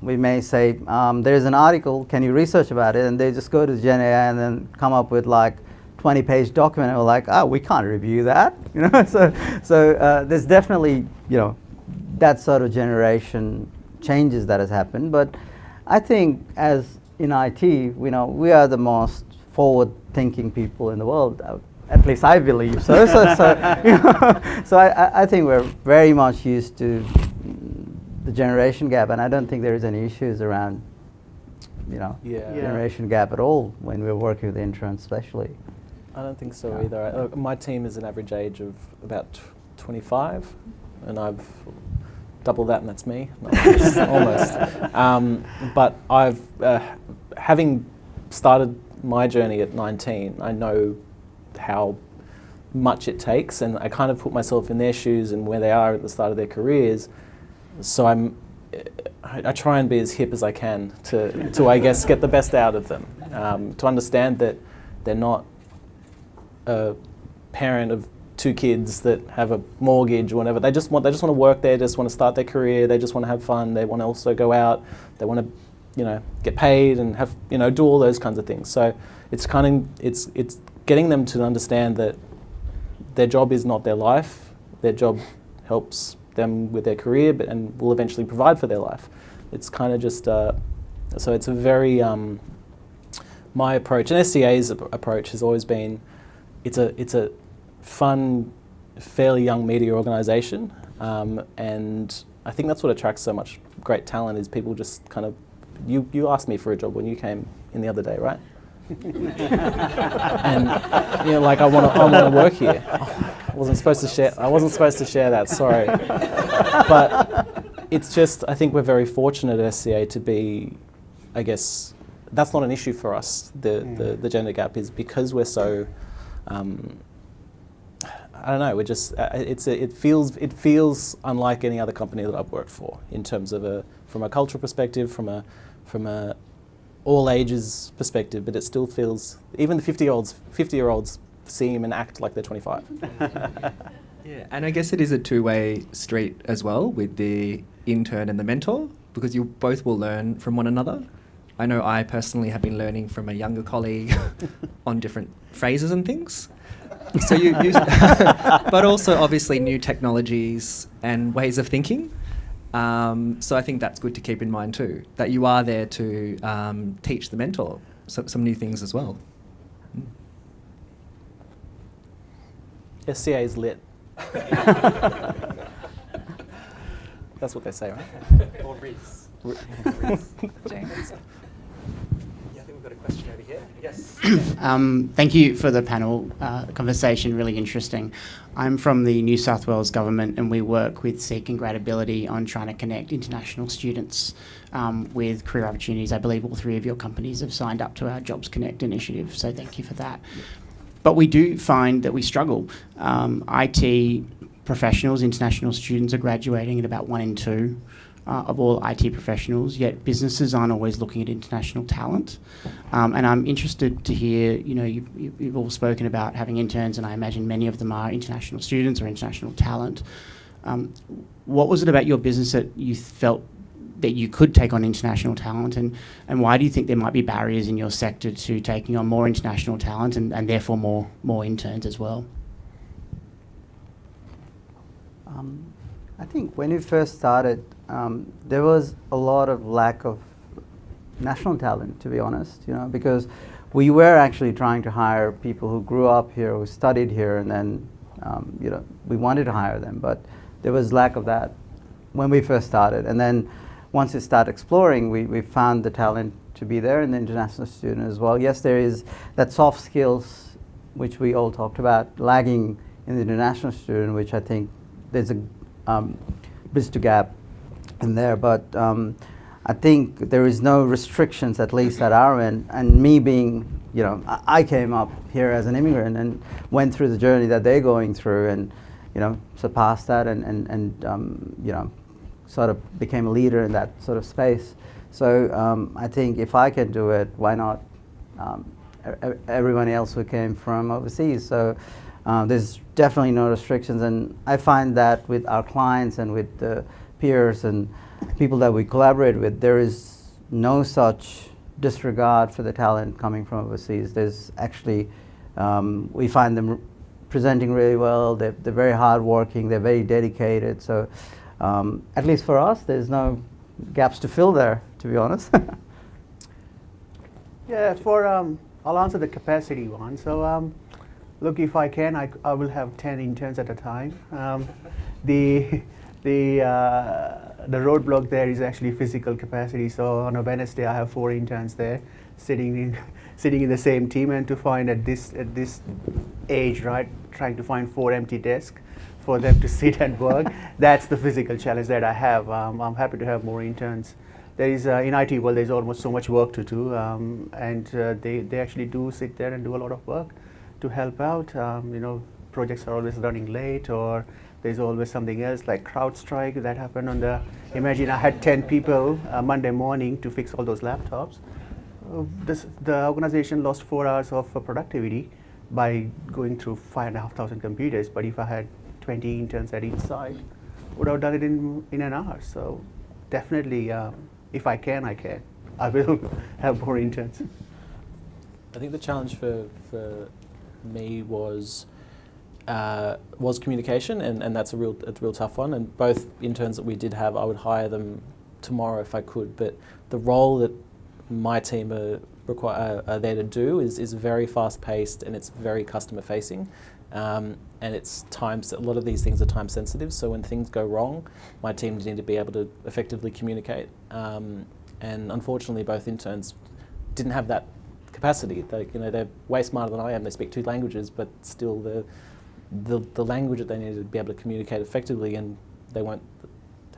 we may say, there's an article, can you research about it? And they just go to Gen AI and then come up with 20-page document, and we're like, oh, we can't review that. So there's definitely that sort of generation changes that has happened. But I think as in IT, we are the most forward-thinking people in the world. At least I believe so. So I think we're very much used to the generation gap, and I don't think there is any issues around generation gap at all when we're working with interns, especially. I don't think so either. My team is an average age of about 25, and I've double that, and that's me. Almost. But I've having started my journey at 19, I know how much it takes, and I kind of put myself in their shoes and where they are at the start of their careers. So I try and be as hip as I can to I guess get the best out of them. To understand that they're not a parent of 2 kids that have a mortgage or whatever. They just want to work there. Just want to start their career. They just want to have fun. They want to also go out. They want to get paid and have do all those kinds of things. So it's it's getting them to understand that their job is not their life. Their job helps them with their career, and will eventually provide for their life. It's kind of just so it's a very my approach, and SCA's approach has always been it's a fun, fairly young media organisation, and I think that's what attracts so much great talent, is people just kind of you asked me for a job when you came in the other day, right? And I want to work here. I wasn't supposed to share that. Sorry, but it's just I think we're very fortunate at SCA to be. I guess that's not an issue for us. The gender gap is because we're so. I don't know. We're just. It feels unlike any other company that I've worked for in terms of from a cultural perspective, from a all ages perspective, but it still feels, even the 50-year-olds seem and act like they're 25. Yeah, and I guess it is a two-way street as well with the intern and the mentor, because you both will learn from one another. I know I personally have been learning from a younger colleague on different phrases and things. So you use, but also obviously new technologies and ways of thinking. So I think that's good to keep in mind too, that you are there to teach the mentor some new things as well. SCA is lit. That's what they say, right? Or Reese. James. Yeah, I think we've got a question over here. Yes. Thank you for the panel conversation, really interesting. I'm from the New South Wales government and we work with Seek and Gradability on trying to connect international students with career opportunities. I believe all three of your companies have signed up to our Jobs Connect initiative, so thank you for that. But we do find that we struggle. IT professionals, international students are graduating at about 1 in 2 of all IT professionals, yet businesses aren't always looking at international talent. And I'm interested to hear, you've all spoken about having interns, and I imagine many of them are international students or international talent. What was it about your business that you felt that you could take on international talent, and why do you think there might be barriers in your sector to taking on more international talent and therefore more interns as well? I think when we first started, there was a lot of lack of national talent, to be honest, because we were actually trying to hire people who grew up here, who studied here, and then, we wanted to hire them, but there was lack of that when we first started. And then once we started exploring, we found the talent to be there in the international student as well. Yes, there is that soft skills, which we all talked about, lagging in the international student, which I think there's a bridge to gap in there, but I think there is no restrictions, at least at our end. And me being, I came up here as an immigrant and went through the journey that they're going through, and surpassed that, and sort of became a leader in that sort of space. So I think if I can do it, why not everyone else who came from overseas? So there's definitely no restrictions, and I find that with our clients and with the peers and people that we collaborate with, there is no such disregard for the talent coming from overseas. There's actually, we find them presenting really well, they're very hardworking, they're very dedicated, so at least for us, there's no gaps to fill there, to be honest. Yeah, I'll answer the capacity one. So look, if I can, I will have 10 interns at a time. The roadblock there is actually physical capacity. So on a Wednesday, I have 4 interns there sitting in the same team, and to find at this age, right, trying to find 4 empty desks for them to sit and work, that's the physical challenge that I have. I'm happy to have more interns. There is in IT world, there's almost so much work to do, and they actually do sit there and do a lot of work to help out. Projects are always running late, or there's always something else like CrowdStrike that happened on the. Imagine I had 10 people Monday morning to fix all those laptops. The organization lost 4 hours of productivity by going through 5,500 computers. But if I had 20 interns at each side, would have done it in an hour. So definitely, if I can, I will have more interns. I think the challenge for me was communication, and that's a real tough one. And both interns that we did have, I would hire them tomorrow if I could. But the role that my team are there to do is very fast paced, and it's very customer facing. And it's a lot of these things are time sensitive, so when things go wrong, my team need to be able to effectively communicate. And unfortunately, both interns didn't have that capacity. They're way smarter than I am. They speak 2 languages, but still the language that they needed to be able to communicate effectively, and they weren't.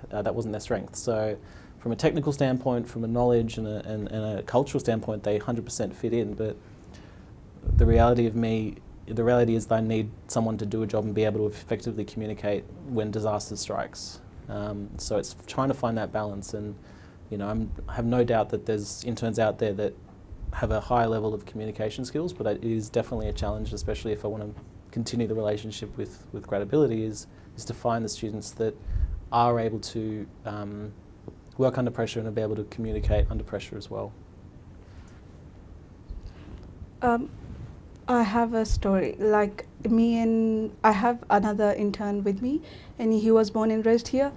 That wasn't their strength. So, from a technical standpoint, from a knowledge and a cultural standpoint, they 100% fit in. But the reality is that I need someone to do a job and be able to effectively communicate when disaster strikes. So it's trying to find that balance, and I have no doubt that there's interns out there that have a high level of communication skills, but it is definitely a challenge, especially if I want to continue the relationship with Gradability, is to find the students that are able to work under pressure and are able to communicate under pressure as well. I have a story. Like I have another intern with me, and he was born and raised here,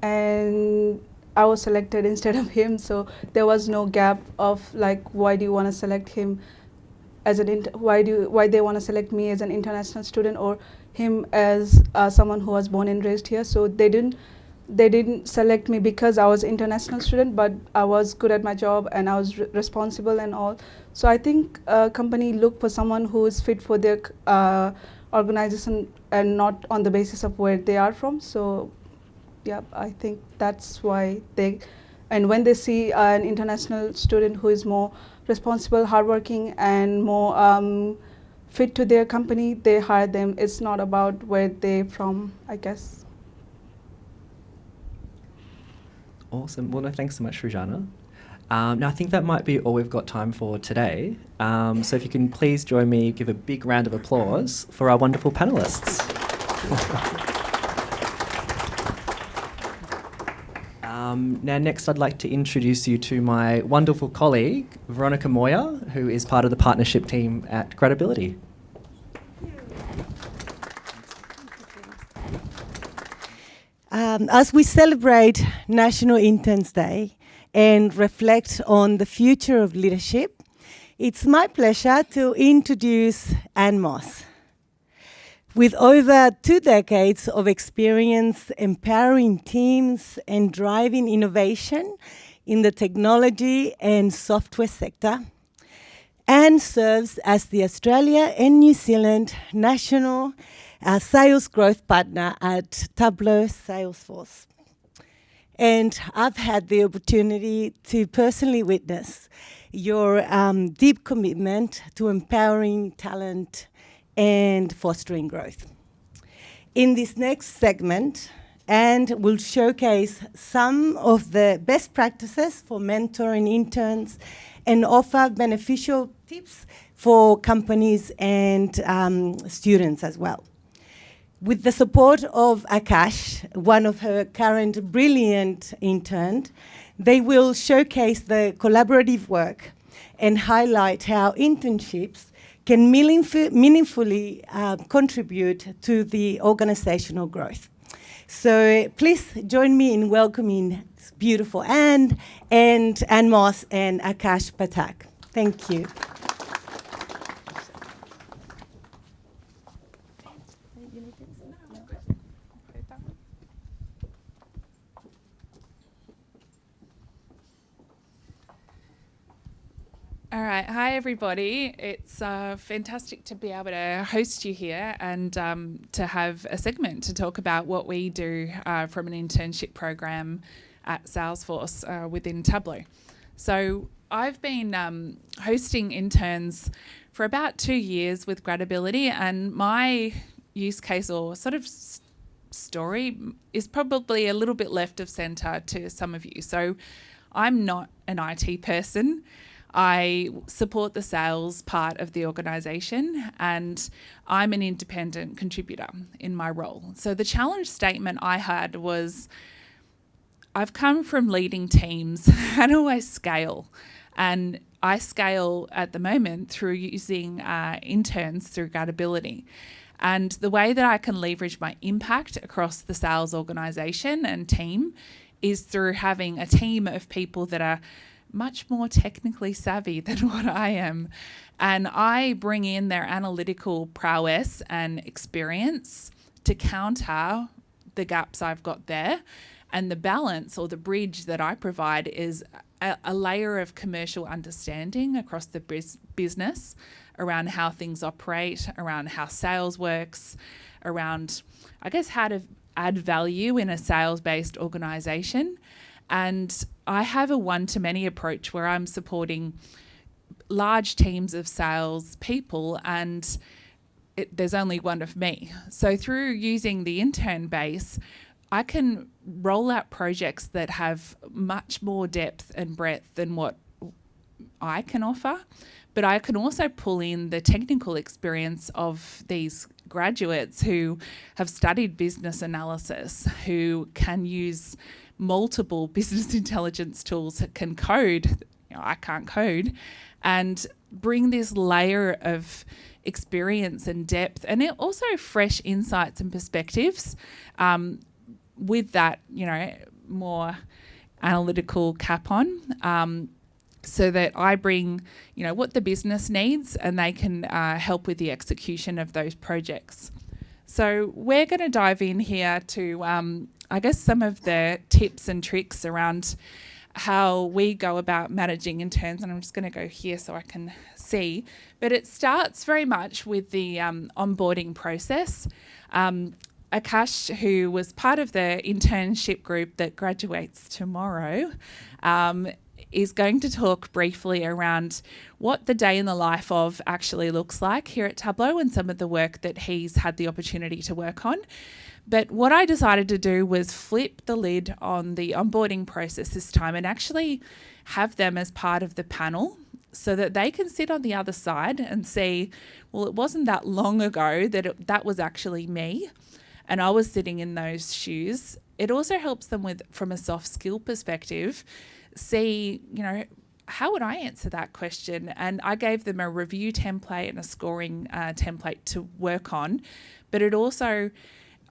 and I was selected instead of him. So there was no gap of like, why do you want to select him as why they want to select me as an international student or him as someone who was born and raised here? So they didn't they didn't select me because I was international student, but I was good at my job and I was responsible and all. So I think a company look for someone who is fit for their organization and not on the basis of where they are from. So yeah, I think that's why they, and when they see an international student who is more responsible, hardworking, and more fit to their company, they hire them. It's not about where they're from, I guess. Awesome. Well, no, thanks so much, Rujana. Now, I think that might be all we've got time for today. So if you can please join me, give a big round of applause for our wonderful panellists. Now, next, I'd like to introduce you to my wonderful colleague, Veronica Moya, who is part of the partnership team at Gradability. As we celebrate National Interns Day and reflect on the future of leadership, it's my pleasure to introduce Anne Moss. With over 2 decades of experience empowering teams and driving innovation in the technology and software sector, Anne serves as the Australia and New Zealand National Sales Growth Partner at Tableau Salesforce. And I've had the opportunity to personally witness your deep commitment to empowering talent and fostering growth. In this next segment, Anne will showcase some of the best practices for mentoring interns and offer beneficial tips for companies and students as well. With the support of Akash, one of her current brilliant interns, they will showcase the collaborative work and highlight how internships can meaningfully contribute to the organizational growth. So please join me in welcoming beautiful Anne and Anne Moss and Akash Patak. Thank you. All right. Hi, everybody. It's fantastic to be able to host you here and to have a segment to talk about what we do from an internship program at Salesforce within Tableau. So I've been hosting interns for about 2 years with Gradability, and my use case or sort of story is probably a little bit left of centre to some of you. So I'm not an IT person. I support the sales part of the organisation, and I'm an independent contributor in my role. So the challenge statement I had was, I've come from leading teams. How do I scale? And I scale at the moment through using interns through Gradability. And the way that I can leverage my impact across the sales organisation and team is through having a team of people that are much more technically savvy than what I am. And I bring in their analytical prowess and experience to counter the gaps I've got there. And the balance or the bridge that I provide is a layer of commercial understanding across the business around how things operate, around how sales works, around, I guess, how to add value in a sales-based organisation. And I have a one-to-many approach where I'm supporting large teams of sales people, and there's only one of me. So through using the intern base, I can roll out projects that have much more depth and breadth than what I can offer, but I can also pull in the technical experience of these graduates who have studied business analysis, who can use multiple business intelligence tools, that can code. I can't code, and bring this layer of experience and depth, and also fresh insights and perspectives. With that, more analytical cap on, so that I bring, what the business needs, and they can help with the execution of those projects. So we're going to dive in here to I guess, some of the tips and tricks around how we go about managing interns, and I'm just going to go here so I can see. But it starts very much with the onboarding process. Akash, who was part of the internship group that graduates tomorrow, is going to talk briefly around what the day in the life of actually looks like here at Tableau and some of the work that he's had the opportunity to work on. But what I decided to do was flip the lid on the onboarding process this time and actually have them as part of the panel so that they can sit on the other side and see, well, it wasn't that long ago that that was actually me and I was sitting in those shoes. It also helps them with, from a soft skill perspective, see, how would I answer that question? And I gave them a review template and a scoring template to work on, but it also,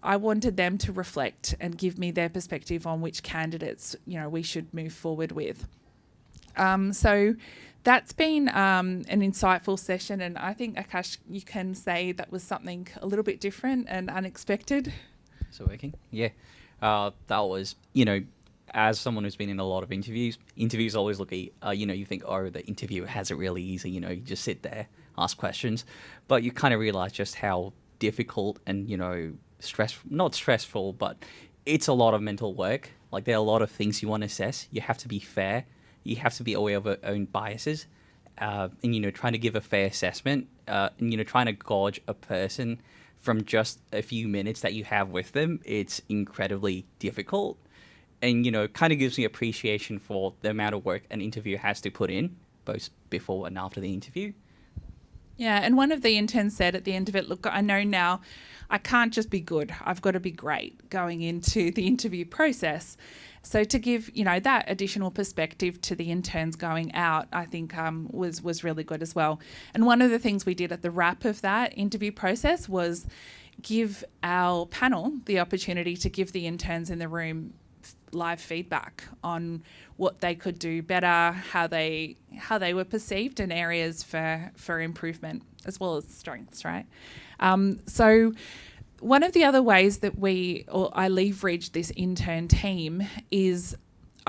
I wanted them to reflect and give me their perspective on which candidates, we should move forward with. So that's been an insightful session, and I think, Akash, you can say that was something a little bit different and unexpected. So working? Yeah. That was, as someone who's been in a lot of interviews always look at, you think, oh, the interviewer has it really easy, you just sit there, ask questions. But you kind of realize just how difficult and, not stressful, but it's a lot of mental work. Like, there are a lot of things you want to assess. You have to be fair. You have to be aware of your own biases. And, trying to give a fair assessment, and, trying to gauge a person from just a few minutes that you have with them, it's incredibly difficult. And, kind of gives me appreciation for the amount of work an interviewer has to put in, both before and after the interview. Yeah, and one of the interns said at the end of it, look, I know now I can't just be good. I've got to be great going into the interview process. So to give, that additional perspective to the interns going out, I think was really good as well. And one of the things we did at the wrap of that interview process was give our panel the opportunity to give the interns in the room live feedback on what they could do better, how they were perceived, and areas for improvement, as well as strengths, right? So one of the other ways that I leverage this intern team is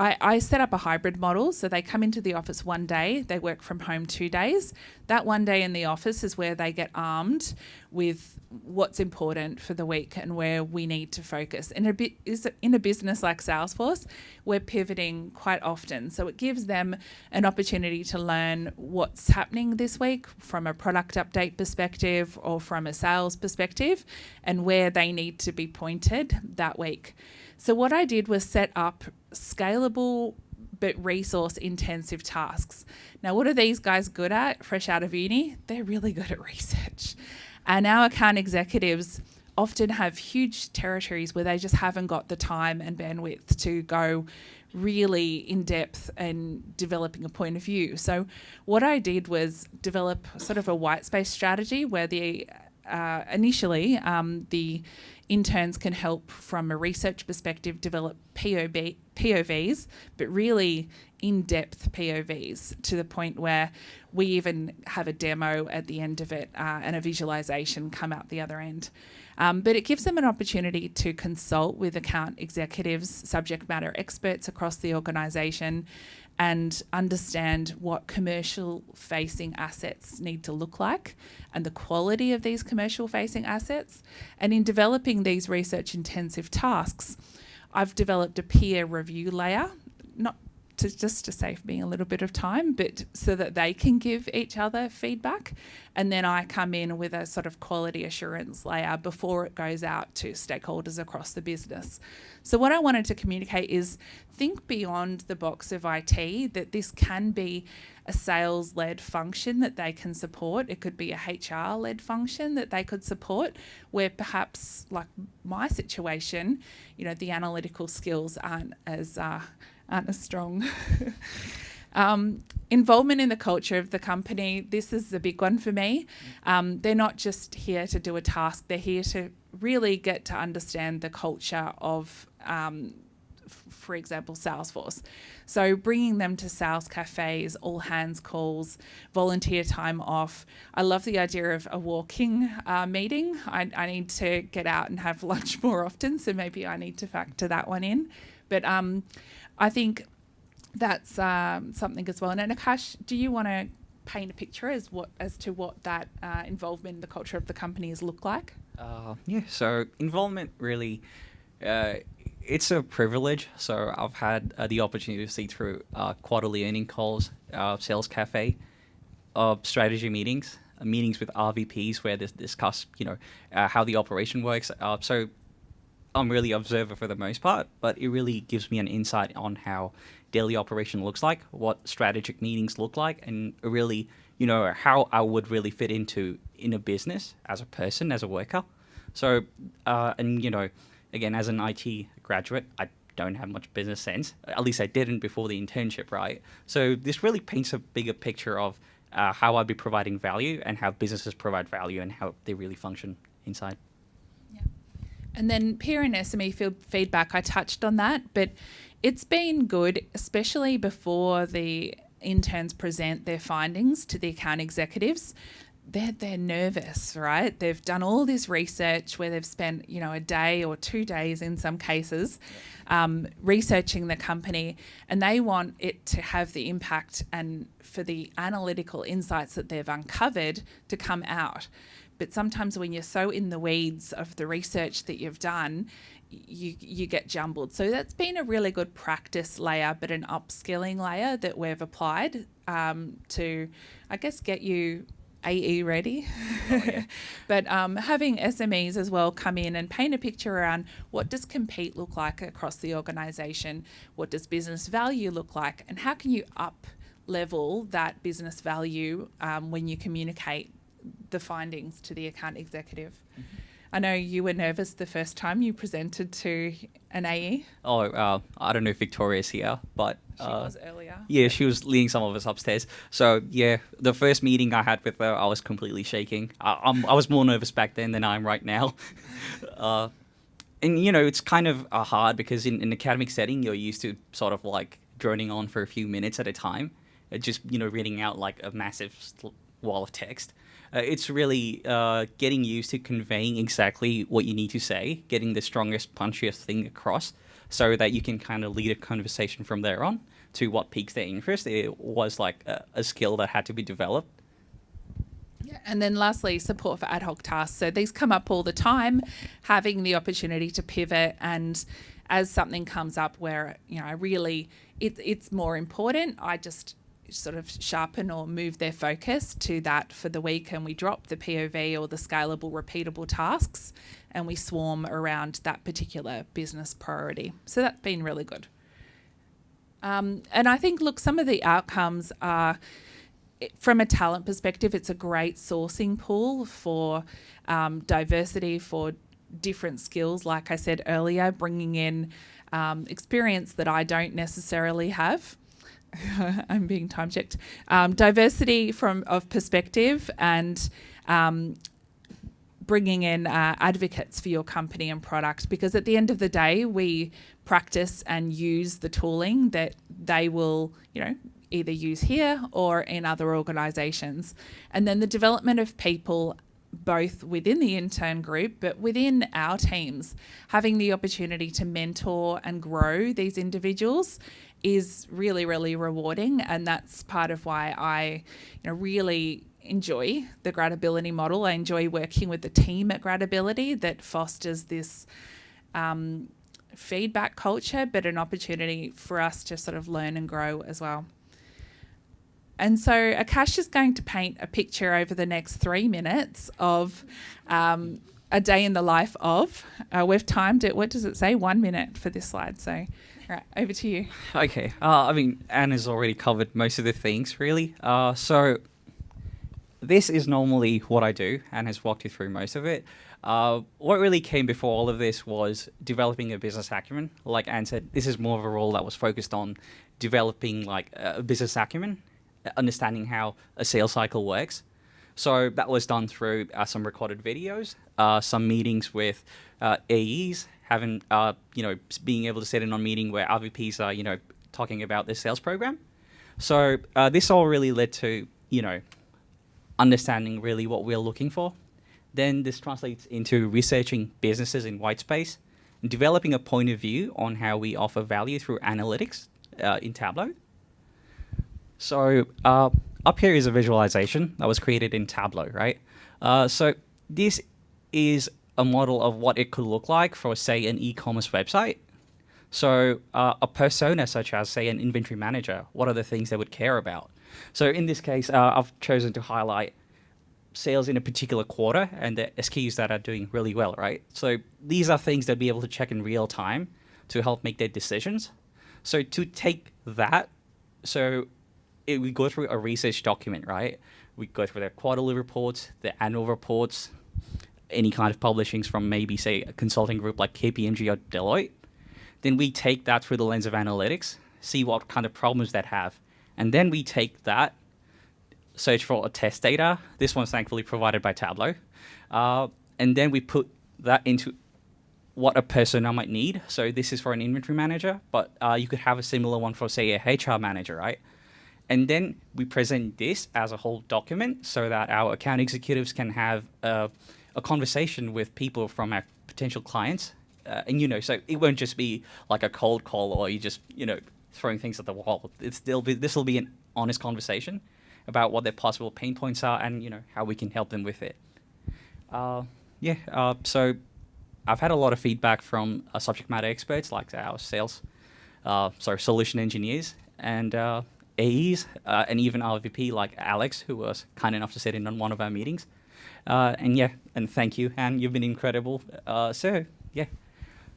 I set up a hybrid model. So they come into the office one day, they work from home 2 days. That one day in the office is where they get armed with what's important for the week and where we need to focus. In a business like Salesforce, we're pivoting quite often. So it gives them an opportunity to learn what's happening this week from a product update perspective or from a sales perspective and where they need to be pointed that week. So what I did was set up scalable but resource-intensive tasks. Now, what are these guys good at, fresh out of uni? They're really good at research. And our account executives often have huge territories where they just haven't got the time and bandwidth to go really in depth and developing a point of view. So what I did was develop sort of a white space strategy where initially the interns can help from a research perspective develop POVs, but really in-depth POVs to the point where we even have a demo at the end of it and a visualization come out the other end. But it gives them an opportunity to consult with account executives, subject matter experts across the organisation, and understand what commercial-facing assets need to look like and the quality of these commercial-facing assets. And in developing these research-intensive tasks, I've developed a peer review layer, not just to save me a little bit of time, but so that they can give each other feedback. And then I come in with a sort of quality assurance layer before it goes out to stakeholders across the business. So what I wanted to communicate is think beyond the box of IT, that this can be a sales-led function that they can support. It could be a HR-led function that they could support, where perhaps, like my situation, the analytical skills aren't as strong. Involvement in the culture of the company, this is a big one for me. They're not just here to do a task, they're here to really get to understand the culture of for example, Salesforce. So bringing them to sales cafes, all hands calls, volunteer time off. I love the idea of a walking meeting. I need to get out and have lunch more often, so maybe I need to factor that one in. But I think that's something as well. And Akash, do you want to paint a picture as to what that involvement in the culture of the company has looked like? Yeah, so involvement really, it's a privilege. So I've had the opportunity to see through quarterly earning calls, sales cafe, strategy meetings, meetings with RVPs where they discuss, how the operation works. So I'm really observer for the most part, but it really gives me an insight on how daily operation looks like, what strategic meetings look like, and really, how I would really fit in a business as a person, as a worker. So, again, as an IT graduate, I don't have much business sense. At least I didn't before the internship, right? So this really paints a bigger picture of how I'd be providing value and how businesses provide value and how they really function inside. And then peer and SME feedback, I touched on that, but it's been good, especially before the interns present their findings to the account executives. They're nervous, right? They've done all this research where they've spent, a day or 2 days in some cases researching the company, and they want it to have the impact and for the analytical insights that they've uncovered to come out. But sometimes when you're so in the weeds of the research that you've done, you get jumbled. So that's been a really good practice layer, but an upskilling layer that we've applied to, I guess, get you AE ready. Oh, yeah. But having SMEs as well come in and paint a picture around what does compete look like across the organisation, what does business value look like, and how can you up level that business value when you communicate the findings to the account executive. Mm-hmm. I know you were nervous the first time you presented to an AE. Oh, I don't know if Victoria's here, but she was earlier. Yeah, she was leading some of us upstairs. So yeah, the first meeting I had with her, I was completely shaking. I was more nervous back then than I am right now. And it's kind of hard because in an academic setting, you're used to sort of like droning on for a few minutes at a time, just reading out like a massive wall of text. It's really getting used to conveying exactly what you need to say, getting the strongest, punchiest thing across so that you can kind of lead a conversation from there on to what piques their interest. It was like a skill that had to be developed. Yeah, and then lastly, support for ad hoc tasks. So these come up all the time, having the opportunity to pivot, and as something comes up where, it's more important, I just sort of sharpen or move their focus to that for the week, and we drop the POV or the scalable, repeatable tasks, and we swarm around that particular business priority. So that's been really good. And I think, look, some of the outcomes are, from a talent perspective, it's a great sourcing pool for diversity, for different skills. Like I said earlier, bringing in experience that I don't necessarily have. I'm being time checked. Diversity of perspective, and bringing in advocates for your company and product, because at the end of the day, we practice and use the tooling that they will, either use here or in other organisations. And then the development of people, both within the intern group, but within our teams, having the opportunity to mentor and grow these individuals is really, really rewarding. And that's part of why I really enjoy the Gradability model. I enjoy working with the team at Gradability that fosters this feedback culture, but an opportunity for us to sort of learn and grow as well. And so Akash is going to paint a picture over the next 3 minutes of a day in the life of. We've timed it. What does it say? 1 minute for this slide. So, all right, over to you. Okay. Anne has already covered most of the things, really. So this is normally what I do. Anne has walked you through most of it. What really came before all of this was developing a business acumen. Like Anne said, this is more of a role that was focused on developing like a business acumen, understanding how a sales cycle works. So that was done through some recorded videos, some meetings with AEs, having, being able to sit in on a meeting where RVPs are, talking about their sales program. So this all really led to, understanding really what we're looking for. Then this translates into researching businesses in white space and developing a point of view on how we offer value through analytics in Tableau. So up here is a visualization that was created in Tableau, right? So this is a model of what it could look like for, say, an e-commerce website. So a persona such as, say, an inventory manager, what are the things they would care about? So in this case, I've chosen to highlight sales in a particular quarter and the SKUs that are doing really well, right? So these are things they'll be able to check in real time to help make their decisions. So to take that, we go through a research document, right? We go through their quarterly reports, their annual reports, any kind of publishings from maybe, say, a consulting group like KPMG or Deloitte. Then we take that through the lens of analytics, see what kind of problems that have. And then we take that, search for a test data. This one's thankfully provided by Tableau. And then we put that into what a persona might need. So this is for an inventory manager, but you could have a similar one for, say, a HR manager, right? And then we present this as a whole document so that our account executives can have a conversation with people from our potential clients. So it won't just be like a cold call or you just, throwing things at the wall. This will be an honest conversation about what their possible pain points are and, how we can help them with it. So I've had a lot of feedback from subject matter experts like our solution engineers and AEs, and even RVP like Alex, who was kind enough to sit in on one of our meetings. And thank you, Anne, you've been incredible.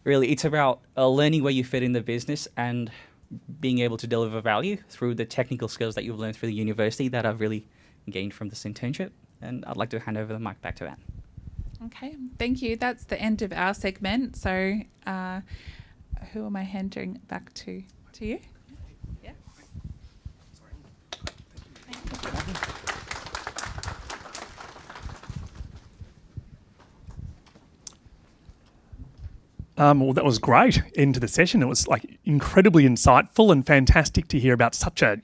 Really, it's about learning where you fit in the business and being able to deliver value through the technical skills that you've learned through the university that I've really gained from this internship. And I'd like to hand over the mic back to Anne. Okay, thank you. That's the end of our segment. So who am I handing back to? To you? Yeah. Well, that was great end to the session. It was incredibly insightful and fantastic to hear about such a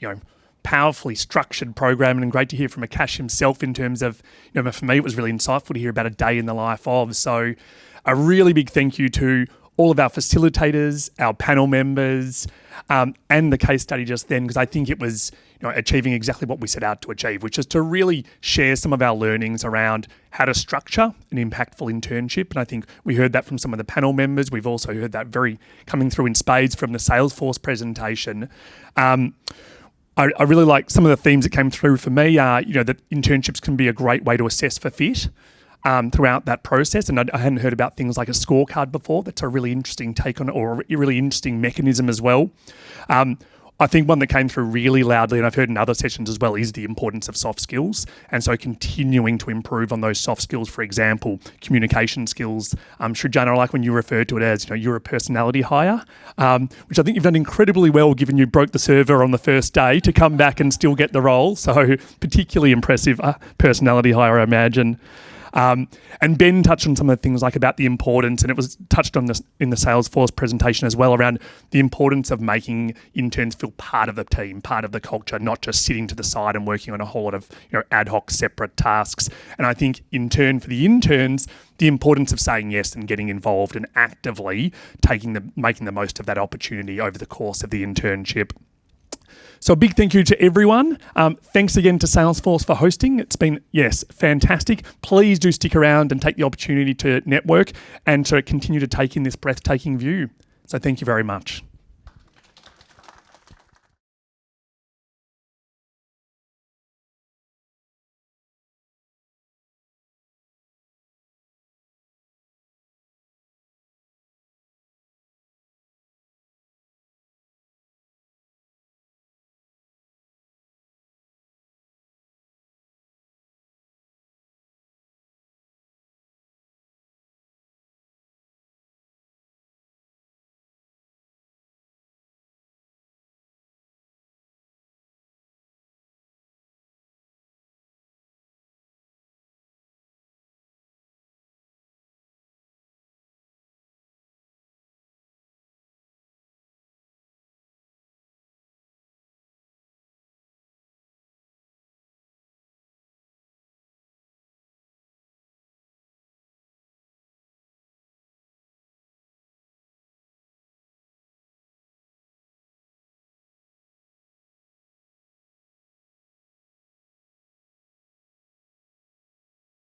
powerfully structured program, and great to hear from Akash himself in terms of for me it was really insightful to hear about a day in the life of. So a really big thank you to all of our facilitators, our panel members, and the case study just then, because I think it was achieving exactly what we set out to achieve, which is to really share some of our learnings around how to structure an impactful internship. And I think we heard that from some of the panel members. We've also heard that coming through in spades from the Salesforce presentation. I really like some of the themes that came through for me are, that internships can be a great way to assess for fit throughout that process. And I hadn't heard about things like a scorecard before. That's a really interesting take on it, or a really interesting mechanism as well. I think one that came through really loudly, and I've heard in other sessions as well, is the importance of soft skills. And so continuing to improve on those soft skills, for example, communication skills. Srijana, I like when you refer to it as, you're a personality hire, which I think you've done incredibly well given you broke the server on the first day to come back and still get the role. So particularly impressive personality hire, I imagine. And Ben touched on some of the things about the importance, and it was touched on this in the Salesforce presentation as well, around the importance of making interns feel part of the team, part of the culture, not just sitting to the side and working on a whole lot of ad hoc separate tasks. And I think in turn for the interns, the importance of saying yes and getting involved and actively making the most of that opportunity over the course of the internship. So a big thank you to everyone. Thanks again to Salesforce for hosting. It's been, fantastic. Please do stick around and take the opportunity to network and to continue to take in this breathtaking view. So thank you very much.